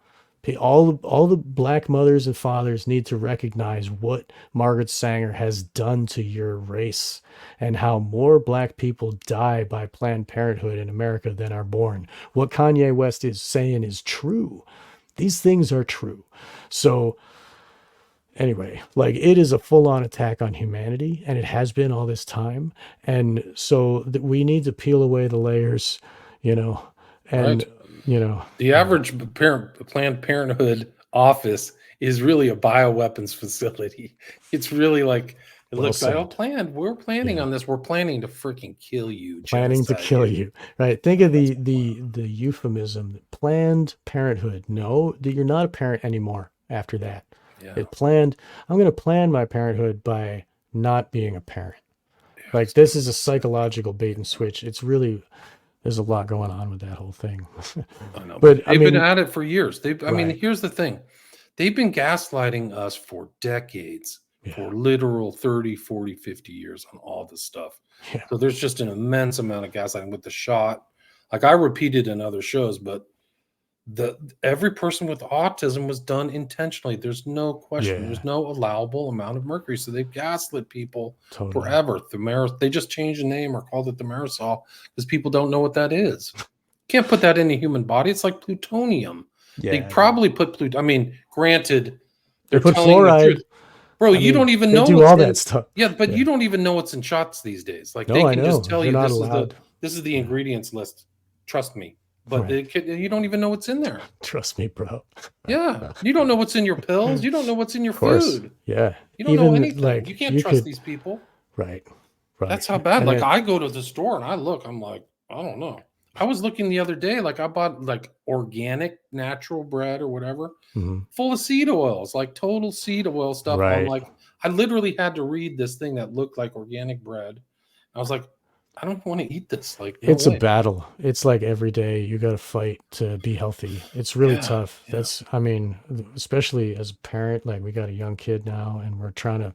All the black mothers and fathers need to recognize what Margaret Sanger has done to your race and how more black people die by Planned Parenthood in America than are born. What Kanye West is saying is true. These things are true. So anyway, like, it is a full-on attack on humanity, and it has been all this time. And so we need to peel away the layers, and Right. The average Planned Parenthood office is really a bioweapons facility. It's really like, it Well looks like, said. we're planning on this. We're planning to freaking kill you. Planning to genocide kill you, right? Think of the euphemism, Planned Parenthood. No, you're not a parent anymore after that. Yeah. I'm going to plan my parenthood by not being a parent. Like, this is a psychological bait and switch. It's really, there's a lot going on with that whole thing. I know, But they've been at it for years. Right. Here's the thing. They've been gaslighting us for decades, Yeah. for literal 30, 40, 50 years on all this stuff. Yeah. So there's just an immense amount of gaslighting with the shot. Like, I repeated in other shows, but every person with autism was done intentionally. There's no question. Yeah. There's no allowable amount of mercury. So they've gaslit people Totally. forever. They just changed the name or called it the Marisol because people don't know what that is. Can't put that in a human body. It's like plutonium. They probably put granted, They put telling you the fluoride. truth. Bro, you don't even they know do what's all in- that stuff. Yeah, but Yeah. you don't even know what's in shots these days. Like, No, they I can know. just tell They're you not this allowed. is the ingredients list. Trust me. But Right. you don't even know what's in there. Trust me, bro. Yeah, you don't know what's in your pills. You don't know what's in your Of course. food. Yeah. You don't know anything. You can't trust these people. Right. That's how bad. And Like, then- I go to the store and I look. I'm like, I don't know. I was looking the other day. Like, I bought like organic, natural bread or whatever, Mhm. full of seed oils, like total seed oil stuff. I'm Right. like, I literally had to read this thing that looked like organic bread. I was like, I don't want to eat this. Like, no It's way. a battle. It's like every day you got to fight to be healthy. It's really Yeah, tough. yeah. Especially as a parent, like, we got a young kid now and we're trying to,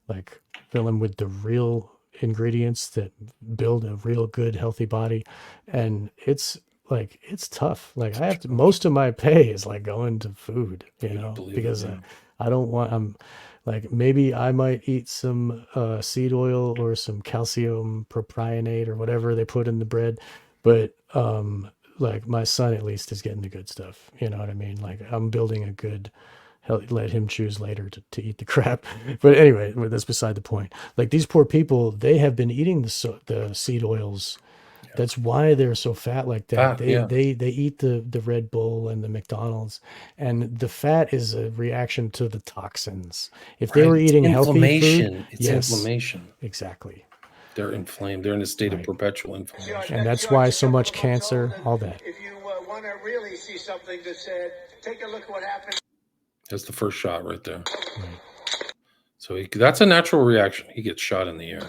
like, fill him with the real ingredients that build a real good, healthy body. And it's tough. Like, most of my pay is like going to food, believe it, because yeah. I don't want, I'm like, maybe I might eat some seed oil or some calcium propionate or whatever they put in the bread. But like, my son at least is getting the good stuff. You know what I mean? Like, I'm building a good, let him choose later to eat the crap. But anyway, that's beside the point. Like, these poor people, they have been eating the seed oils. That's why they're so fat like that. They eat the Red Bull and the McDonald's, and the fat is a reaction to the toxins. If they were eating healthy food, it's inflammation. Exactly. They're inflamed. They're in a state of perpetual inflammation. And that's why so much cancer, all that. If you want to really see something that's said, take a look what happened. That's the first shot right there. So that's a natural reaction. He gets shot in the air.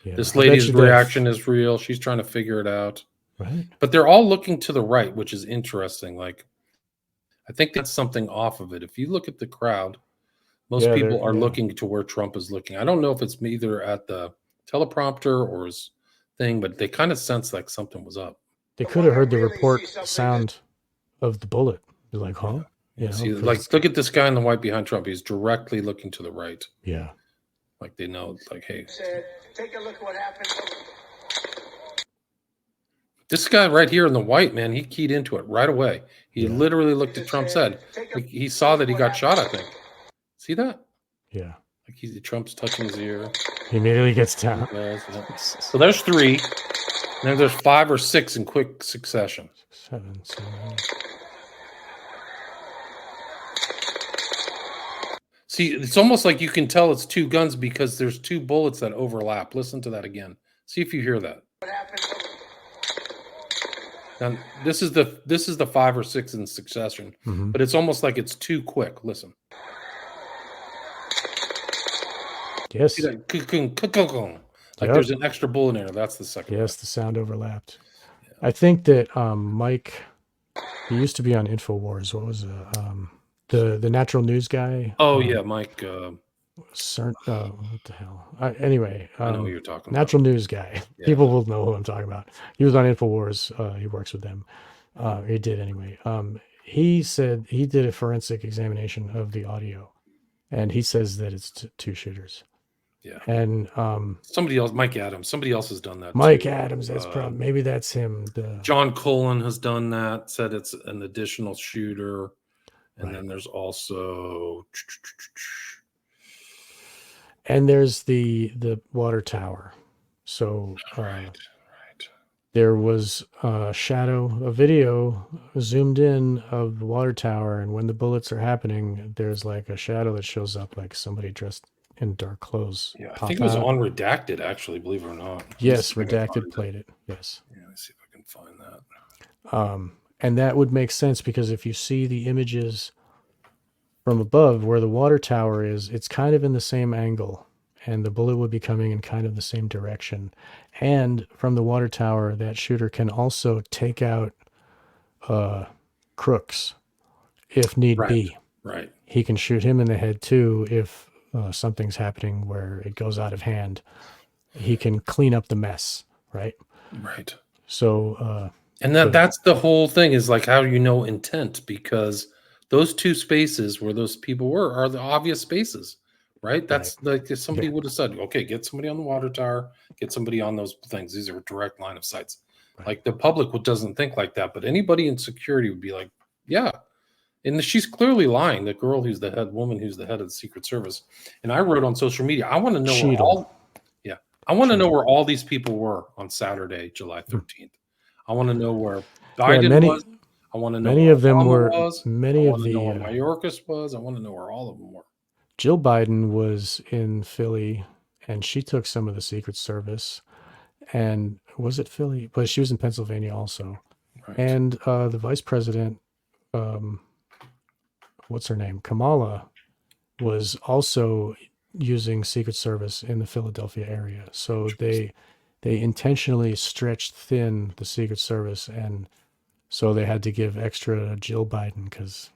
Yeah. This I bet lady's you that- reaction is real. She's trying to figure it out. Right. But they're all looking to the right, which is interesting. Like, I think that's something off of it. If you look at the crowd, most Yeah, people they're- are yeah. looking to where Trump is looking. I don't know if it's either at the teleprompter or his thing, but they kind of sense like something was up. They could have heard the report sound of the bullet. They're like, huh? You know, See, 'cause- like, look at this guy in the white behind Trump. He's directly looking to the right. yeah. Like, they know, like, hey, Said, take a look what happened. this guy right here in the white, man, he keyed into it right away. He literally looked at Trump's head. Like, he saw that he got shot, I think. See that? Yeah. Like, Trump's touching his ear. He immediately gets down. So there's 3. And then there's 5 or 6 in quick succession. 7, 7. See, it's almost like you can tell it's 2 guns because there's 2 bullets that overlap. Listen to that again. See if you hear that. Now, this is the 5 or 6 in succession, Mhm. but it's almost like it's too quick. Listen. Yes. See that? Like, Yep. there's an extra bullet in there. That's the second. Yes, the sound overlapped. I think that Mike, he used to be on InfoWars. What was it? the natural news guy. Oh yeah, Mike. What the hell? Anyway, I know who you're talking about. natural news guy. Yeah. People will know who I'm talking about. He was on Infowars. He works with them. He did anyway. He said he did a forensic examination of the audio, and he says that it's two shooters. Yeah. And Somebody else, Mike Adams. Somebody else has done that. Mike too. Adams. That's probably maybe that's him. John Cullen has done that. Said it's an additional shooter, and Right. then there's also. And there's the water tower. So Right. there was a video zoomed in of the water tower, and when the bullets are happening, there's like a shadow that shows up, like somebody dressed in dark clothes. Yeah, I pop think it was out. on Redacted, actually, believe it or not. Yes, Let me see if I can Redacted find played it. Yes. Yeah, let's see if I can find that. And that would make sense because if you see the images from above where the water tower is, it's kind of in the same angle, and the bullet would be coming in kind of the same direction. And from the water tower, that shooter can also take out crooks if need be. Right. He can shoot him in the head too if something's happening where it goes out of hand. He can clean up the mess, right? Right. So And that's the whole thing, is like how you know intent, because those two spaces where those people were are the obvious spaces, right? That's like if somebody would have said, okay, get somebody on the water tower, get somebody on those things. These are direct line of sights. Right. Like the public doesn't think like that, but anybody in security would be like, yeah. And she's clearly lying. The girl who's the head woman, who's the head of the Secret Service. And I wrote on social media, I want to know where all these people were on Saturday, July 13th. I want to know where Biden was. I want to know many where of them Obama were. was. Many I of want to the know where Mayorkas was. I want to know where all of them were. Jill Biden was in Philly, and she took some of the Secret Service. And was it Philly? But she was in Pennsylvania also. Right. And the vice president, what's her name? Kamala, was also using Secret Service in the Philadelphia area. So they intentionally stretched thin the Secret Service, and so they had to give extra to Jill Biden because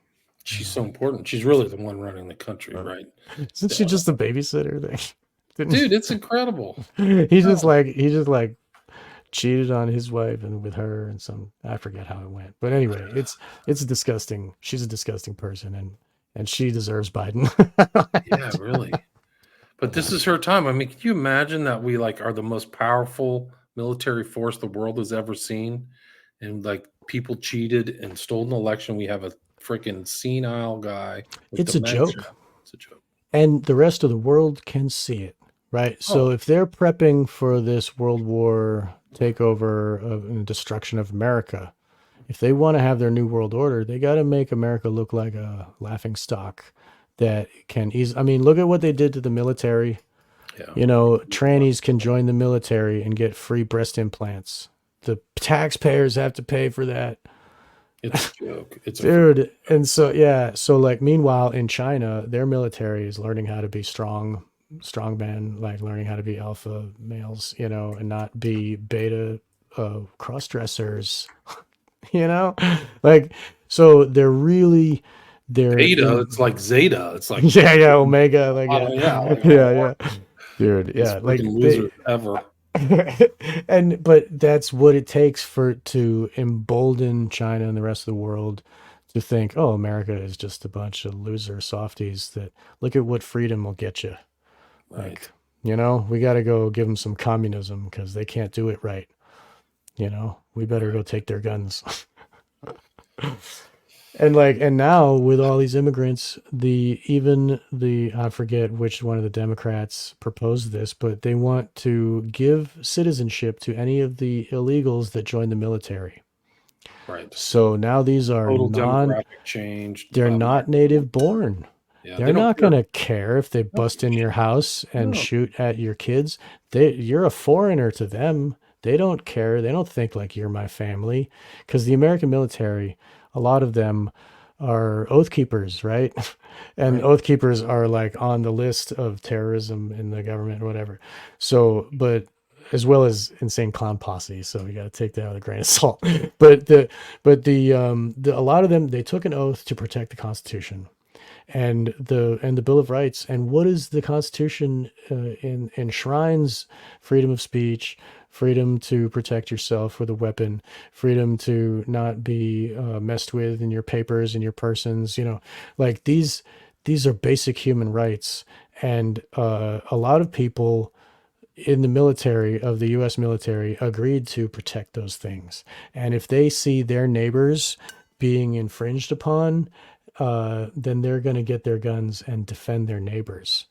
she's so important. She's really the one running the country, right? Isn't she just a babysitter thing? Dude, it's incredible. He just like cheated on his wife and with her and I forget how it went. But anyway, it's disgusting. She's a disgusting person, and she deserves Biden. Yeah, really. But this is her time. I mean, can you imagine that we are the most powerful military force the world has ever seen, and people cheated and stole an election? We have a freaking senile guy. It's a joke. It's a joke. And the rest of the world can see it, right? So if they're prepping for this World War takeover and destruction of America, if they want to have their new world order, they got to make America look like a laughing stock that can easily. I mean, look at what they did to the military. Yeah. Trannies can join the military and get free breast implants. The taxpayers have to pay for that. It's a joke. Dude. And so, meanwhile in China, their military is learning how to be strong men, learning how to be alpha males, and not be beta cross-dressers, so they're beta. It's like Zeta. It's like Omega. Dude. Yeah. Losers ever. But that's what it takes to embolden China and the rest of the world to think, oh, America is just a bunch of loser softies that look at what freedom will get you. Right. We got to go give them some communism because they can't do it right. We better go take their guns. And now with all these immigrants, I forget which one of the Democrats proposed this, but they want to give citizenship to any of the illegals that join the military. Right. So now these are demographic change. They're not native born. Yeah, they're not going to care if they bust in your house and shoot at your kids. You're a foreigner to them. They don't care. They don't think like you're my family, because the American military, a lot of them are oath keepers, right? And oath keepers are on the list of terrorism in the government or whatever. So, but as well as insane clown posse. So we got to take that with a grain of salt. But a lot of them, they took an oath to protect the Constitution. and the Bill of Rights. And what is the Constitution enshrines? Freedom of speech, freedom to protect yourself with a weapon, freedom to not be messed with in your papers and your persons. Like these are basic human rights, and a lot of people in the military of the U.S. military agreed to protect those things. And if they see their neighbors being infringed upon, then they're going to get their guns and defend their neighbors.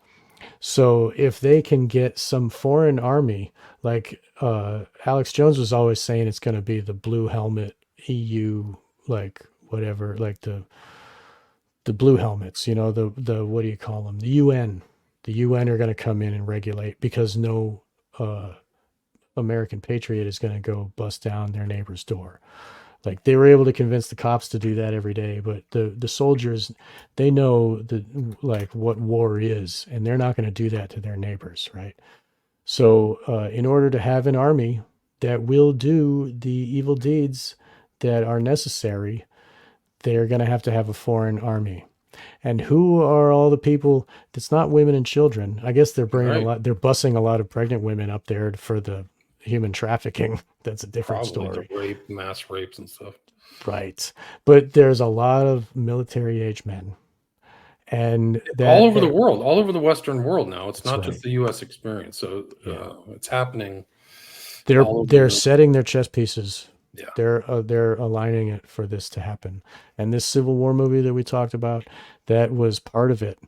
So if they can get some foreign army, like Alex Jones was always saying, it's going to be the blue helmet EU, like whatever, like the blue helmets, the what do you call them? The UN. The UN are going to come in and regulate, because no American patriot is going to go bust down their neighbor's door. Like, they were able to convince the cops to do that every day, but the soldiers, they know like what war is, and they're not going to do that to their neighbors, right? So in order to have an army that will do the evil deeds that are necessary, they're going to have a foreign army. And who are all the people? That's not women and children. I guess they're bringing Right. a lot. They're busing a lot of pregnant women up there for the human trafficking. That's a different Probably story, the rape, mass rapes and stuff. right? But there's a lot of military age men, and All over the world, all over the Western world now. It's That's not right. just the U.S. experience. So Yeah. it's happening. They're all over they're the- setting their chess pieces. Yeah. They're aligning it for this to happen. And this Civil War movie that we talked about, that was part of it.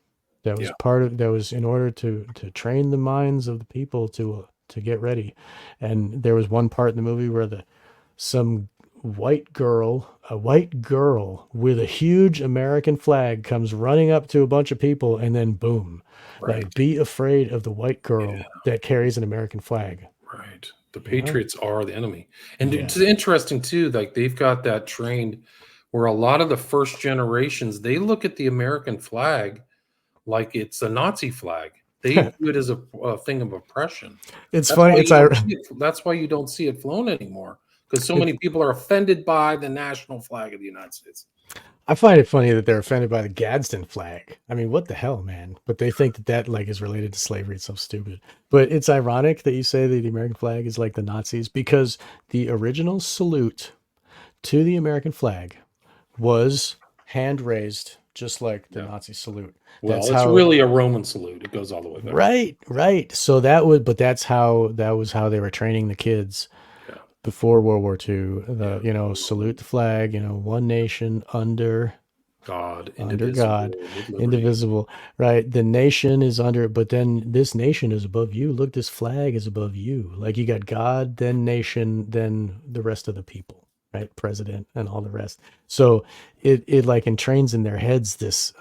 That was that was in order to train the minds of the people to get ready. And there was one part in the movie where some white girl with a huge American flag comes running up to a bunch of people, and then boom, Right. like, be afraid of the white girl that carries an American flag. Right. The Patriots are the enemy. And Yeah. it's interesting too, like they've got that trained where a lot of the first generations, they look at the American flag like it's a Nazi flag. They view it as a thing of oppression. It's That's funny. why that's why you don't see it flown anymore, because so many people are offended by the national flag of the United States. I find it funny that they're offended by the Gadsden flag. I mean, what the hell, man? But they think that like is related to slavery. It's so stupid. But it's ironic that you say that the American flag is like the Nazis, because the original salute to the American flag was hand raised, just like the Nazi salute. Well, That's it's how, really a Roman salute. It goes all the way back. right. So that was how they were training the kids before World War II. Salute the flag. One nation under God, indivisible, right? The nation is under, but then this nation is above you. Look, this flag is above you. Like, you got God, then nation, then the rest of the people, right? President and all the rest. So it like entrains in their heads this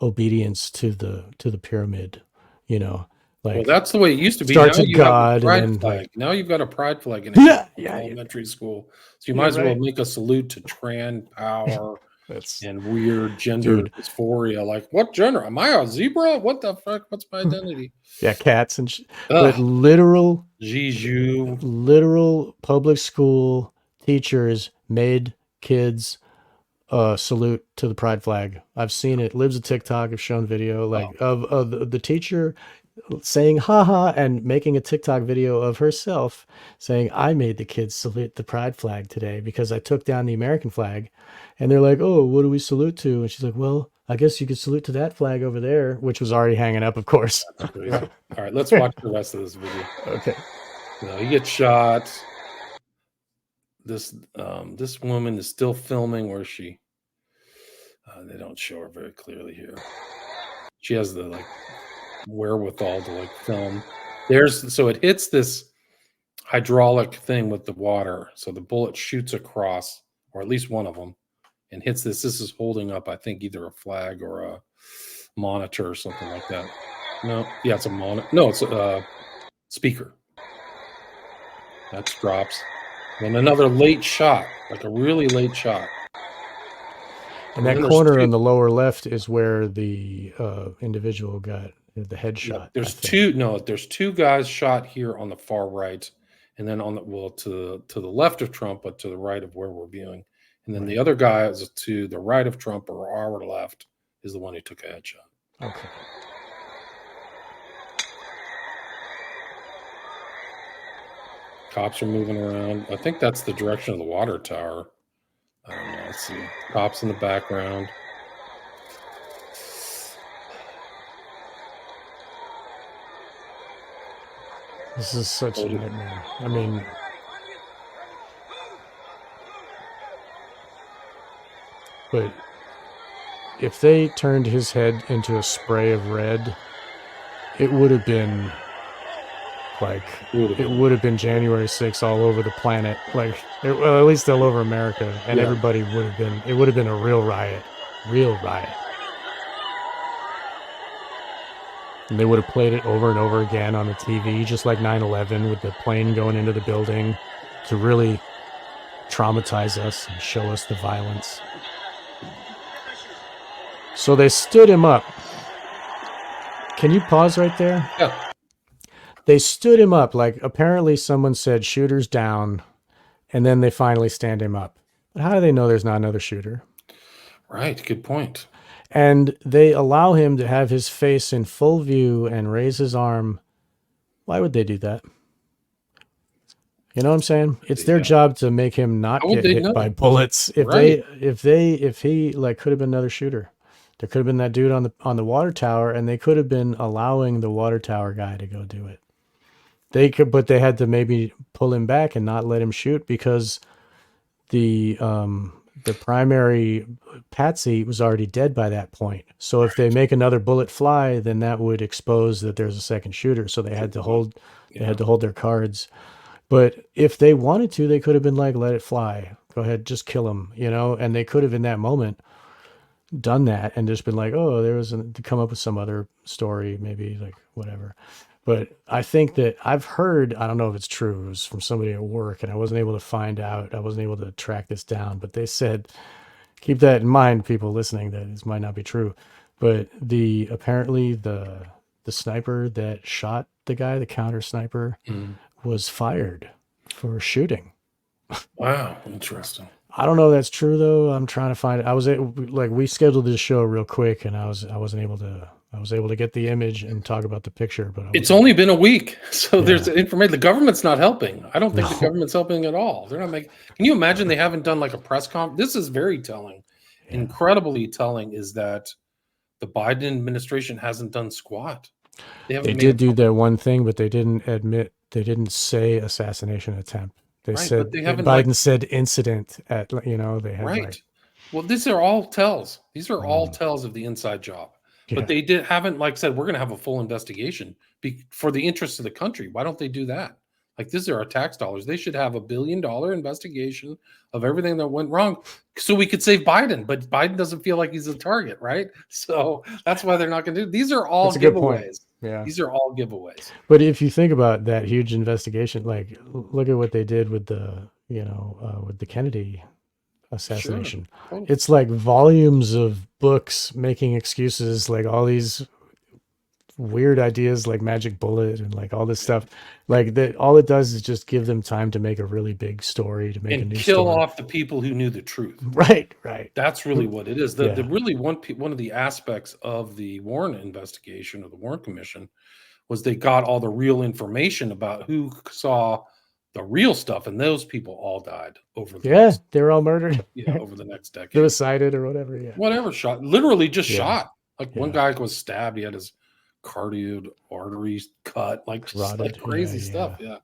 obedience to the pyramid, Like, well, that's the way it used to be. starts Now with you have God, a pride and then, flag. like, Now you've got a pride flag in elementary school. So you might as well right. make a salute to trans power That's and weird gender dysphoria. Like, what gender? Am I a zebra? What the fuck? What's my identity? cats and but literal public school teachers made kids salute to the pride flag. I've seen it. Libs of TikTok have shown video of the teacher saying haha and making a TikTok video of herself saying, I made the kids salute the pride flag today because I took down the American flag. And they're like, oh, what do we salute to? And she's like, well, I guess you could salute to that flag over there, which was already hanging up, of course. That's crazy. All right, let's watch the rest of this video. Okay. He gets shot. This woman is still filming. Where is she? They don't show her very clearly here. She has the wherewithal to film. So it hits this hydraulic thing with the water. So the bullet shoots across, or at least one of them, and hits this. This is holding up, I think, either a flag or a monitor or something like that. It's a monitor. No, it's a speaker. That drops. Then another late shot, like a really late shot. And that corner on the lower left is where the individual got the headshot. There's two guys shot here on the far right, and then to the left of Trump, but to the right of where we're viewing. And then the other guy is to the right of Trump or our left is the one who took a headshot. Okay. Cops are moving around. I think that's the direction of the water tower. I don't know. Let's see. Cops in the background. This is such a nightmare. I mean, but if they turned his head into a spray of red, it would have been like, it would have been January 6th all over the planet. Like, well, at least all over America. And everybody would have been, it would have been a real riot. Real riot. And they would have played it over and over again on the TV, just like 9/11 with the plane going into the building to really traumatize us and show us the violence. So they stood him up. Can you pause right there? Yeah. They stood him up. Like, apparently someone said shooters down, and then they finally stand him up. But how do they know there's not another shooter? Right. Good point. And they allow him to have his face in full view and raise his arm. Why would they do that? You know what I'm saying? It's their job to make him not get hit by bullets. If he like could have been another shooter. There could have been that dude on the water tower, and they could have been allowing the water tower guy to go do it. They could, but they had to maybe pull him back and not let him shoot because the primary patsy was already dead by that point. So if they make another bullet fly, then that would expose that there's a second shooter. So they had to hold their cards. But if they wanted to, they could have been like, let it fly. Go ahead, just kill him, you know? And they could have in that moment done that and just been like, oh, to come up with some other story, maybe like whatever. But I think that I've heard, I don't know if it's true, it was from somebody at work and I wasn't able to find out. I wasn't able to track this down, but they said, keep that in mind, people listening, that this might not be true. But apparently the sniper that shot the guy, the counter sniper, was fired for shooting. Wow. Interesting. I don't know if that's true though. I'm trying to find it. We scheduled this show real quick and I wasn't able to get the image and talk about the picture, but it's only been a week. So there's information. The government's not helping. I don't think the government's helping at all. They're not making, can you imagine they haven't done like a press conference? This is very telling. Yeah. Incredibly telling is that the Biden administration hasn't done squat. They did do that one thing, but they didn't say assassination attempt. They said Biden said incident at, they had well, these are all tells. These are all tells of the inside job. Yeah. But they haven't said, we're going to have a full investigation for the interests of the country. Why don't they do that? Like, these are our tax dollars. They should have $1 billion investigation of everything that went wrong so we could save Biden. But Biden doesn't feel like he's a target, right? So that's why they're not going to do. These are all giveaways. Yeah, these are all giveaways. But if you think about that huge investigation, like look at what they did with with the Kennedy assassination. Sure. It's like volumes of books making excuses, like all these weird ideas like magic bullet and like all this stuff. Like that, all it does is just give them time to make a really big story, to make a new kill story. Off the people who knew the truth. Right. That's really what it is. The really one of the aspects of the Warren investigation or the Warren Commission was they got all the real information about who saw the real stuff, and those people all died over the they were all murdered. Over the next decade. Suicided or whatever. Whatever, shot. Literally just shot. Like one guy was stabbed, he had his carotid arteries cut, like crazy stuff. Yeah.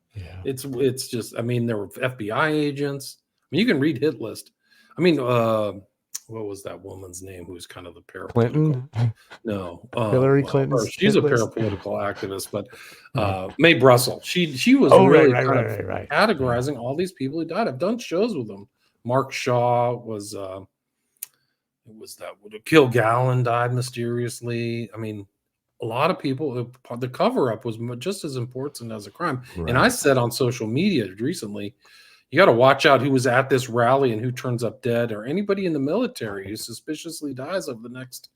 It's just, I mean, there were FBI agents. I mean, you can read hit list. I mean, what was that woman's name who was kind of the parapolitical? Clinton? No. Hillary Clinton. She's a parapolitical activist, but Mae Brussel. She was right. Categorizing all these people who died. I've done shows with them. Mark Shaw was Kilgallen died mysteriously. I mean, a lot of people, the cover-up was just as important as a crime. Right. And I said on social media recently, you got to watch out who was at this rally and who turns up dead, or anybody in the military who suspiciously dies over the next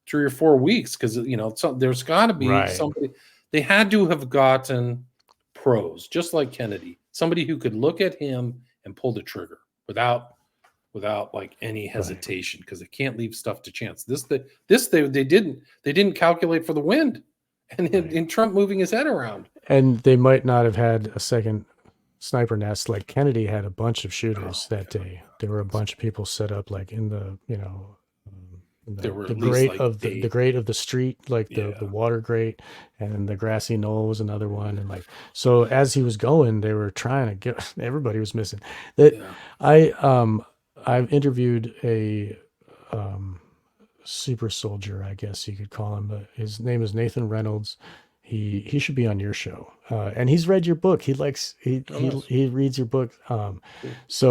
3 or 4 weeks. Because, there's got to be somebody. They had to have gotten pros, just like Kennedy, somebody who could look at him and pull the trigger without without like any hesitation because they can't leave stuff to chance. They didn't calculate for the wind, and in Trump moving his head around. And they might not have had a second sniper nest. Like Kennedy had a bunch of shooters that day. There were a bunch of people set up like in the, the grate of the grate of the street, like the water grate, and the grassy knoll was another one. And like, so as he was going, they were trying to get, everybody was missing. I've interviewed a super soldier, I guess you could call him. His name is Nathan Reynolds. He should be on your show, and he's read your book. He reads your book. He's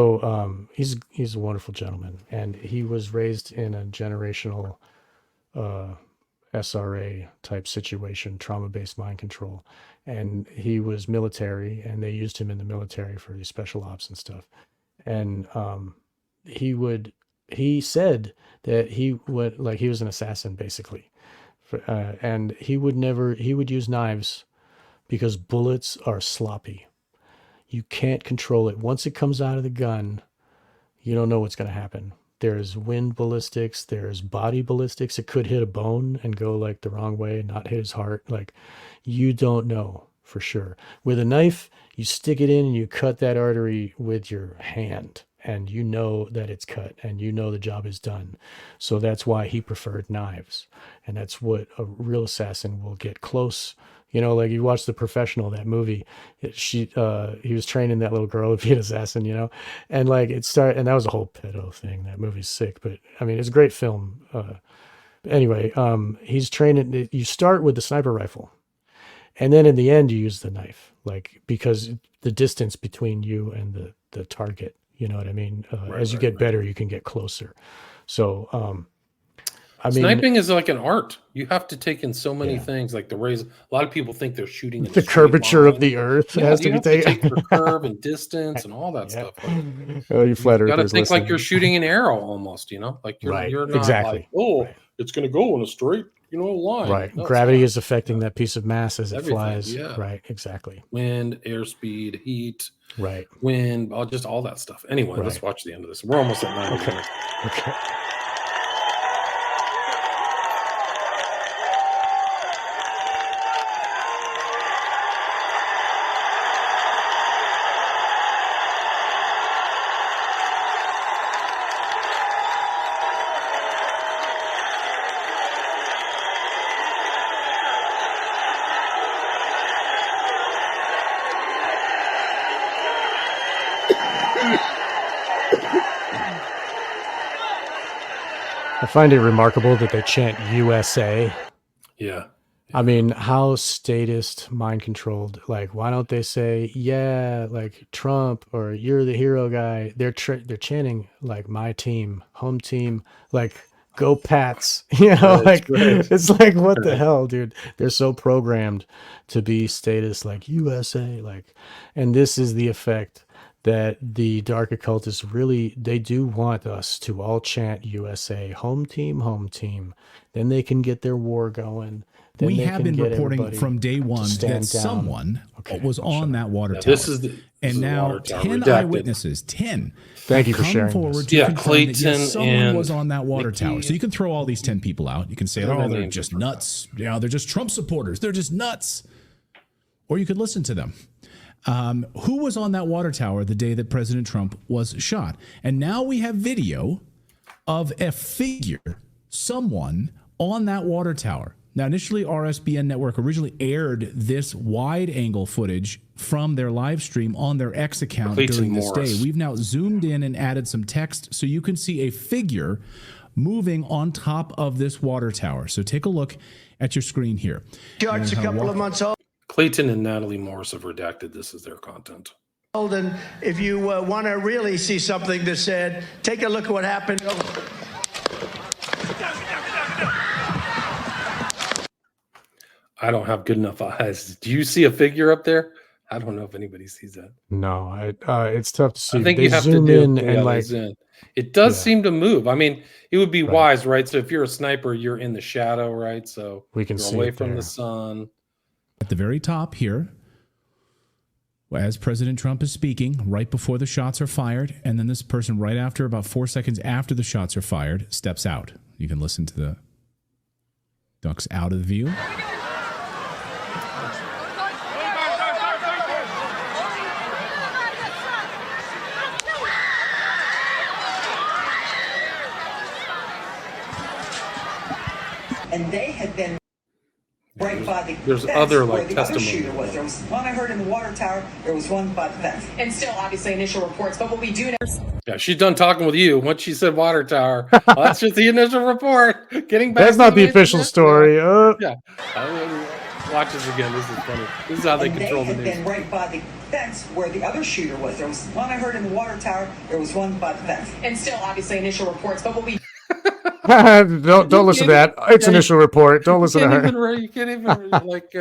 a wonderful gentleman, and he was raised in a generational SRA type situation, trauma-based mind control, and he was military, and they used him in the military for these special ops and stuff. And he said that he was an assassin basically. And he would use knives because bullets are sloppy. You can't control it. Once it comes out of the gun, you don't know what's going to happen. There's wind ballistics, there's body ballistics. It could hit a bone and go like the wrong way and not hit his heart. Like, you don't know for sure. With a knife, you stick it in and you cut that artery with your hand. And you know that it's cut and you know the job is done. So that's why he preferred knives. And that's what a real assassin will get close. You know, like you watch The Professional, that movie, he was training that little girl to be an assassin, you know, and like and that was a whole pedo thing. That movie's sick, but I mean, it's a great film. Anyway, he's training, you start with the sniper rifle and then in the end you use the knife, like, because the distance between you and the target. You know what I mean? As you get better, you can get closer. So, sniping is like an art. You have to take in so many things, like the raise. A lot of people think they're shooting in the curvature of the earth has to be taken. Take the curve and distance and all that stuff. Like, you flat earthers. You got to think like you're shooting an arrow almost. You know, like you're not exactly. Like, it's going to go in a straight, line. Right. No, gravity is affecting that piece of mass as it flies. Yeah. Right. Exactly. Wind, airspeed, heat. Right. Wind, just all that stuff. Anyway, let's watch the end of this. We're almost at 9 minutes. Okay. I find it remarkable that they chant USA. Yeah. I mean, how statist, mind controlled. Like, why don't they say, yeah, like Trump or you're the hero guy? They're chanting like my team, home team, like go Pats. You know, it's like, what the hell, dude? They're so programmed to be statist, like USA, like, and this is the effect that the dark occultists really, they do want us to all chant USA, home team. Then they can get their war going. Then we have been reporting from day one that someone was on that water tower. And now 10 eyewitnesses, 10. Thank you for sharing forward this. to Clayton that someone was on that water Mickey. tower. So you can throw all these 10 people out. You can say, oh, they're just nuts. You know, they're just Trump supporters. They're just nuts. Or you could listen to them. Who was on that water tower the day that President Trump was shot? And now we have video of a figure, someone on that water tower. Now, initially, RSBN Network originally aired this wide-angle footage from their live stream on their X account during this day. We've now zoomed in and added some text so you can see a figure moving on top of this water tower. So take a look at your screen here. George, a couple of months old. Clayton and Natalie Morris have redacted this as their content. And if you want to really see something that's said, take a look at what happened. I don't have good enough eyes. Do you see a figure up there? I don't know if anybody sees that. No, it's tough to see. I think they you have zoom to in and like it does seem to move. I mean, it would be wise, right? So if you're a sniper, you're in the shadow, right? So we can you're see away it from there. the sun. At the very top here, as President Trump is speaking, right before the shots are fired, and then this person right after, about 4 seconds after the shots are fired, steps out. You can listen to the ducks out of the view. And they had been right by the There's fence other where like the testimony. other shooter was. There was one I heard in the water tower. There was one by the fence. And still, obviously, initial reports. But what we do know. Yeah, she's done talking with you. Once she said water tower, that's just the initial report. Getting back. That's not the official story. Yeah. Watch this again. This is funny. This is how they control the news. They had been right by the fence where the other shooter was. There was one I heard in the water tower. There was one by the fence. And still, obviously, initial reports. But what we. don't listen to that. It's initial report. Don't listen to her. You can't even like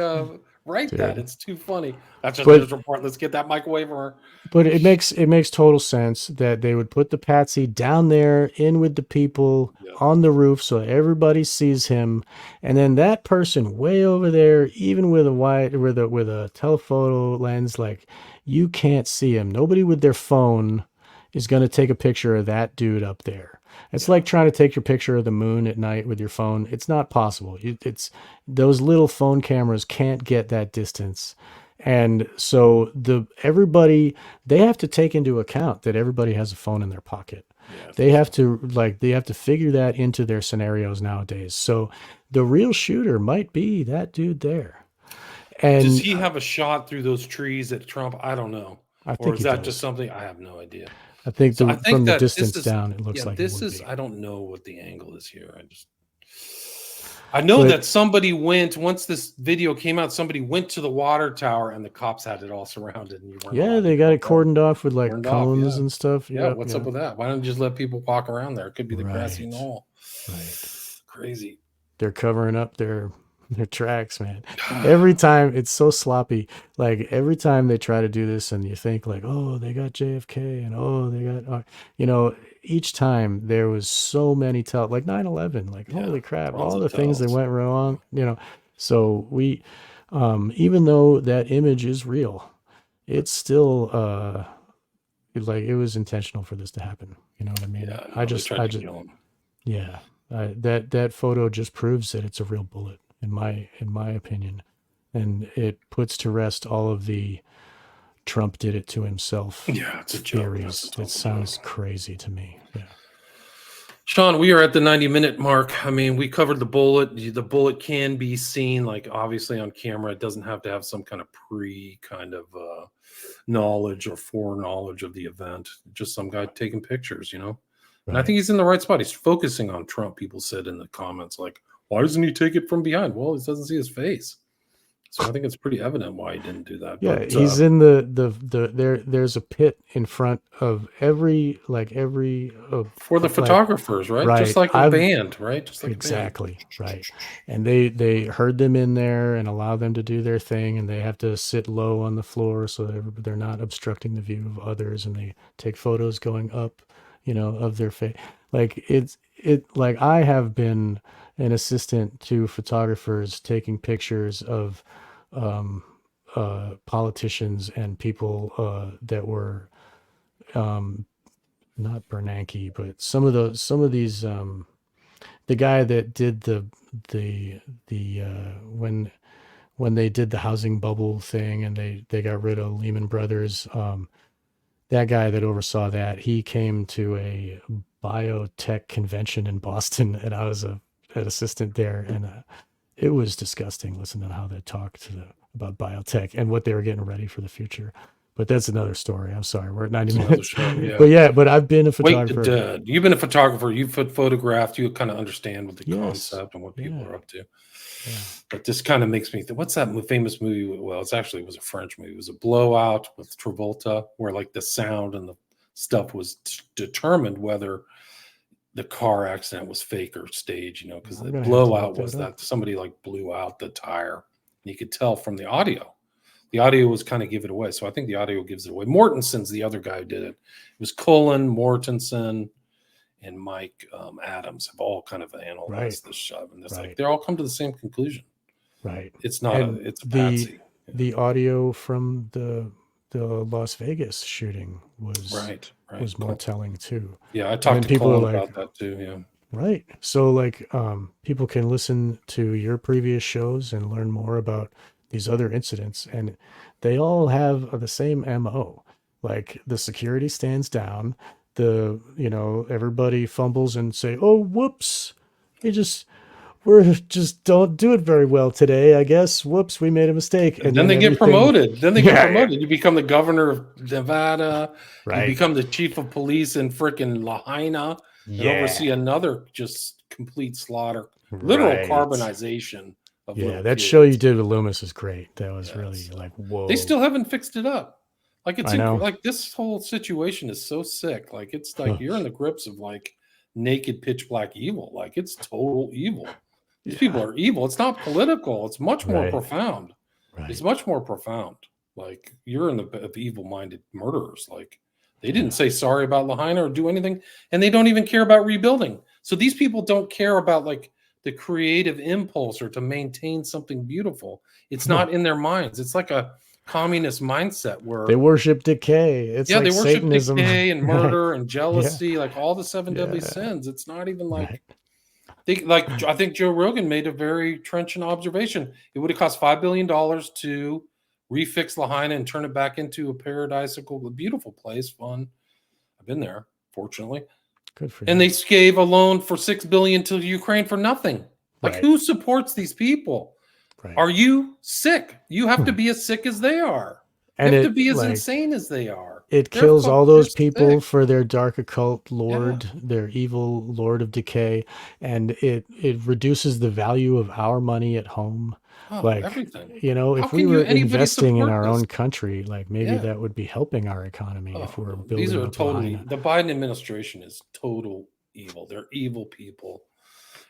write that. It's too funny. That's just initial report. Let's get that mic away from her. But it makes total sense that they would put the patsy down there in with the people on the roof so everybody sees him, and then that person way over there, even with a telephoto lens, like you can't see him. Nobody with their phone is going to take a picture of that dude up there. It's like trying to take your picture of the moon at night with your phone. It's not possible. It's those little phone cameras can't get that distance. And so they have to take into account that everybody has a phone in their pocket. Yeah, they have to figure that into their scenarios nowadays. So the real shooter might be that dude there. And does he have a shot through those trees at Trump? I don't know. Or is that just something? I have no idea. I think from the distance down, it looks like this is. I don't know what the angle is here. I know that somebody went once this video came out. Somebody went to the water tower, and the cops had it all surrounded. And they got it cordoned off with like cones and stuff. Yeah, what's up with that? Why don't you just let people walk around there? It could be the grassy knoll. Right, crazy. They're covering up their tracks, man. Every time it's so sloppy. Like every time they try to do this, and you think like, oh, they got JFK, and they got, each time there was so many like 9/11, like holy crap, all the things that went wrong, So we, even though that image is real, it's still like it was intentional for this to happen. You know what I mean? Yeah, that photo just proves that it's a real bullet. In my opinion, and it puts to rest all of the Trump did it to himself it's a theories. It sounds crazy to me. Yeah. Sean, we are at the 90-minute mark. I mean, we covered the bullet. The bullet can be seen, like obviously on camera. It doesn't have to have some kind of knowledge or foreknowledge of the event. Just some guy taking pictures, And I think he's in the right spot. He's focusing on Trump. People said in the comments, like, why doesn't he take it from behind? Well, he doesn't see his face. So I think it's pretty evident why he didn't do that. Yeah, but, he's in there's a pit in front of every for the photographers, right? Just like a band, right? Just like exactly, right. And they herd them in there and allow them to do their thing, and they have to sit low on the floor so that they're not obstructing the view of others, and they take photos going up, of their face. Like like I have been an assistant to photographers taking pictures of politicians and people that were not Bernanke, but some of these the guy that did the when they did the housing bubble thing and they got rid of Lehman Brothers, that guy that oversaw that, he came to a biotech convention in Boston, and I was an assistant there, and it was disgusting listening to how they talked about biotech and what they were getting ready for the future. But that's another story. I'm sorry, we're at 90 minutes. Show, but I've been a photographer. You've been a photographer. You've photographed. You kind of understand what the concept and what people are up to. Yeah. But this kind of makes me think, what's that famous movie? Well, it was a French movie. It was a Blowout with Travolta, where like the sound and the stuff was determined whether the car accident was fake or staged, because the blowout was that somebody like blew out the tire. And you could tell from the audio. The audio was kind of give it away. So I think the audio gives it away. Mortensen's the other guy who did it. It was Cullen, Mortensen, and Mike Adams have all kind of analyzed this shot. And it's like they all come to the same conclusion. Right. It's not it's a patsy. The audio from the the Las Vegas shooting was Right. was more telling too. Yeah, I And talked then to people are Colin like, about that too. Yeah. right. So like people can listen to your previous shows and learn more about these other incidents, and they all have the same MO. Like the security stands down, everybody fumbles and say, "Oh, whoops. We're just don't do it very well today, I guess. Whoops, we made a mistake." And And then then they get everything promoted. Then they get Yeah, promoted. You become the governor of Nevada. You right. become the chief of police in frickin' Lahaina and oversee Yeah. another just complete slaughter, literal Right. carbonization of Yeah, little that kids. show you did with Loomis is great. That was Yeah, really so like, whoa. they still haven't fixed it up. Like it's I know. like this whole situation is so sick. Like it's like you're in the grips of like naked pitch black evil. Like it's total evil. These people are evil. It's not political. It's much more Right. profound. Right. It's much more profound. Like you're in the of evil-minded murderers. Like they didn't say sorry about Lahaina or do anything, and they don't even care about rebuilding. So these people don't care about like the creative impulse or to maintain something beautiful. It's No. not in their minds. It's like a communist mindset where They worship decay. It's yeah, like they worship Satanism. decay and murder Right. and jealousy, like all the seven deadly Yeah. sins. It's not even like Right. I think Joe Rogan made a very trenchant observation. It would have cost $5 billion to refix Lahaina and turn it back into a paradisical, beautiful place. Fun. I've been there, fortunately. Good for And you. they gave a loan for $6 billion to Ukraine for nothing. Like Right. who supports these people? Right. Are you sick? You have to be as sick as they are. And you have it, to be as like, insane as they are. It They're kills all they're those people sick. for their dark occult lord, their evil lord of decay, and it reduces the value of our money at home. Oh, Like, everything. if How we can were anybody investing in support our this? own country, like maybe Yeah. that would be helping our economy if we're Oh, building these are up totally Lahaina. the Biden administration is total evil. They're evil people,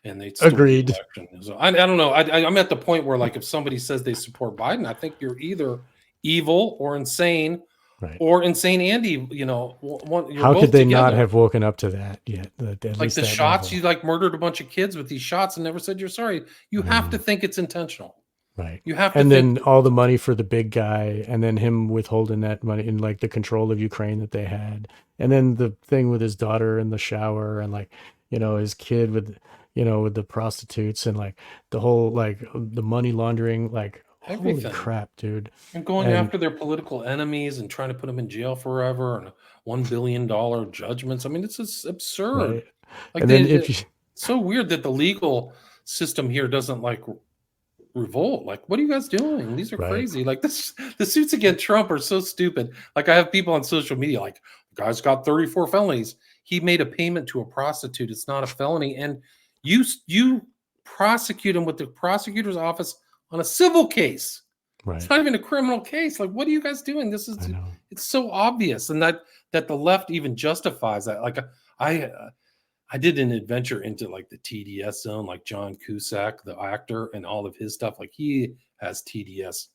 and they stole the Agreed. election. So I don't know. I'm at the point where like if somebody says they support Biden, I think you're either evil or insane, Right. or insane and evil. You're How both could they together. not have woken up to that yet? At Like least the that shots, level. you like murdered a bunch of kids with these shots and never said you're sorry. You have to think it's intentional. Right. You have to And think then all the money for the big guy, and then him withholding that money in like the control of Ukraine that they had. And then the thing with his daughter in the shower and like, his kid with the prostitutes and like the whole like the money laundering, like everything. holy crap, dude. And going after their political enemies and trying to put them in jail forever and $1 billion judgments. I mean, it's just absurd. Right. Like And then it's so weird that the legal system here doesn't like revolt. Like, what are you guys doing? These are Right. crazy. Like the suits against Trump are so stupid. Like I have people on social media like, the guy's got 34 felonies. He made a payment to a prostitute. It's not a felony. And you prosecute him with the prosecutor's office on a civil case. Right. It's not even a criminal case. Like, what are you guys doing? This is it's so obvious, and that the left even justifies that. Like, I did an adventure into like the TDS zone, like John Cusack, the actor, and all of his stuff. Like he has TDS,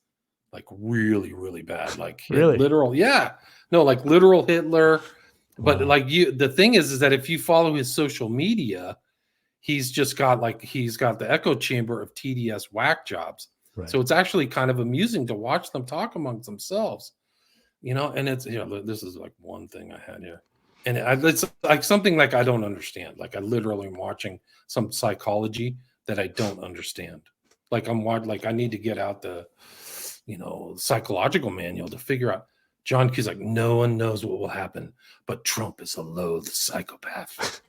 like really, really bad. Like Really? literal, yeah, no, like literal Hitler. But like the thing is that if you follow his social media, he's got the echo chamber of TDS whack jobs. Right. So it's actually kind of amusing to watch them talk amongst themselves, and it's, this is like one thing I had here. And it's like something like I don't understand. Like I literally am watching some psychology that I don't understand. Like I need to get out the, psychological manual to figure out. John Q's like, no one knows what will happen, but Trump is a loathed psychopath.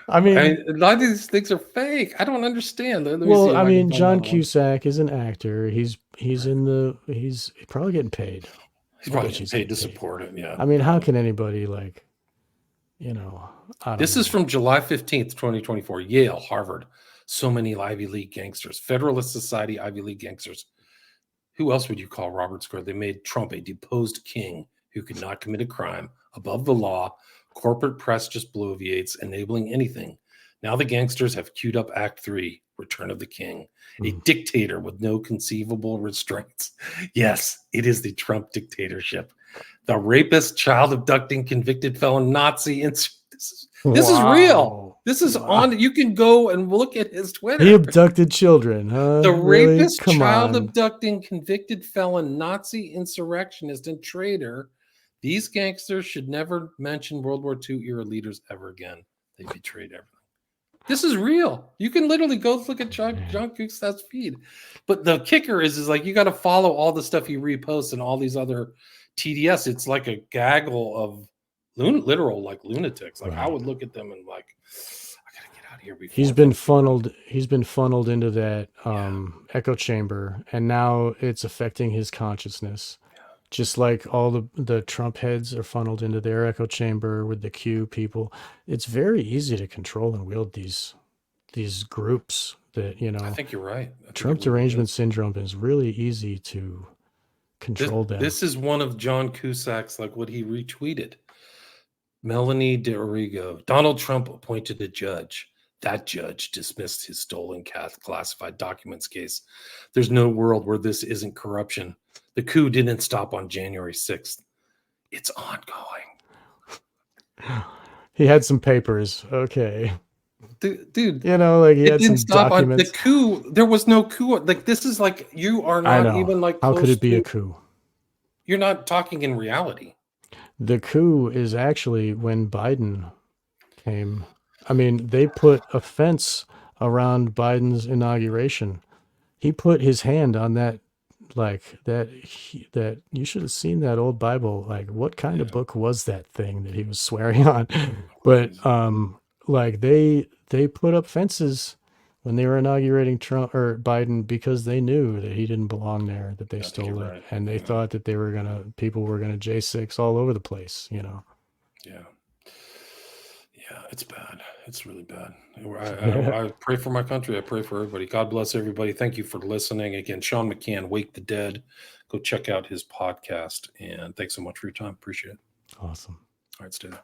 I mean, a lot of these things are fake. I don't understand. Well, I mean, John Cusack is an actor. He's probably getting paid. He's probably getting paid to support him. Yeah. I mean, how can anybody like, This is from July 15th, 2024. Yale, Harvard. So many Ivy League gangsters. Federalist Society Ivy League gangsters. Who else would you call Robert Square? They made Trump a deposed king who could not commit a crime, above the law. Corporate press just bloviates, enabling anything. Now the gangsters have queued up Act 3, Return of the King, a dictator with no conceivable restraints. Yes, it is the Trump dictatorship. The rapist, child abducting, convicted felon, Nazi. This is real. This is on. You can go and look at his Twitter. He abducted children, huh? The Really? rapist, Come child on. abducting, convicted felon, Nazi insurrectionist, and traitor. These gangsters should never mention World War II era leaders ever again. They betrayed everything. This is real. You can literally go look at John Cusack's feed. But the kicker is like you got to follow all the stuff he reposts and all these other TDS. It's like a gaggle of literal like lunatics. Like I would look at them and like, I gotta get out of here before He's been funneled into that echo chamber, and now it's affecting his consciousness. Just like all the Trump heads are funneled into their echo chamber with the Q people. It's very easy to control and wield these groups that, you know. I think you're right. Trump derangement syndrome is really easy to control them. This is one of John Cusack's, like what he retweeted. Melanie DeRigo. Donald Trump appointed a judge. That judge dismissed his stolen classified documents case. There's no world where this isn't corruption. The coup didn't stop on January 6th. It's ongoing. He had some papers. Okay. Dude, you know, like he it had didn't some stop documents. on the coup. There was no coup. Like this is like you are not even like. How could it be a coup? You're not talking in reality. The coup is actually when Biden came. I mean, they put a fence around Biden's inauguration. He put his hand on that, like that you should have seen that old Bible. Like, what kind of book was that thing that he was swearing on? But like they put up fences when they were inaugurating Trump or Biden because they knew that he didn't belong there, that they stole it, and they thought that people were gonna J6 all over the place, you know. Yeah, it's bad. It's really bad. I pray for my country. I pray for everybody. God bless everybody. Thank you for listening. Again, Sean McCann, Wake the Dead. Go check out his podcast. And thanks so much for your time. Appreciate it. Awesome. All right, stay there.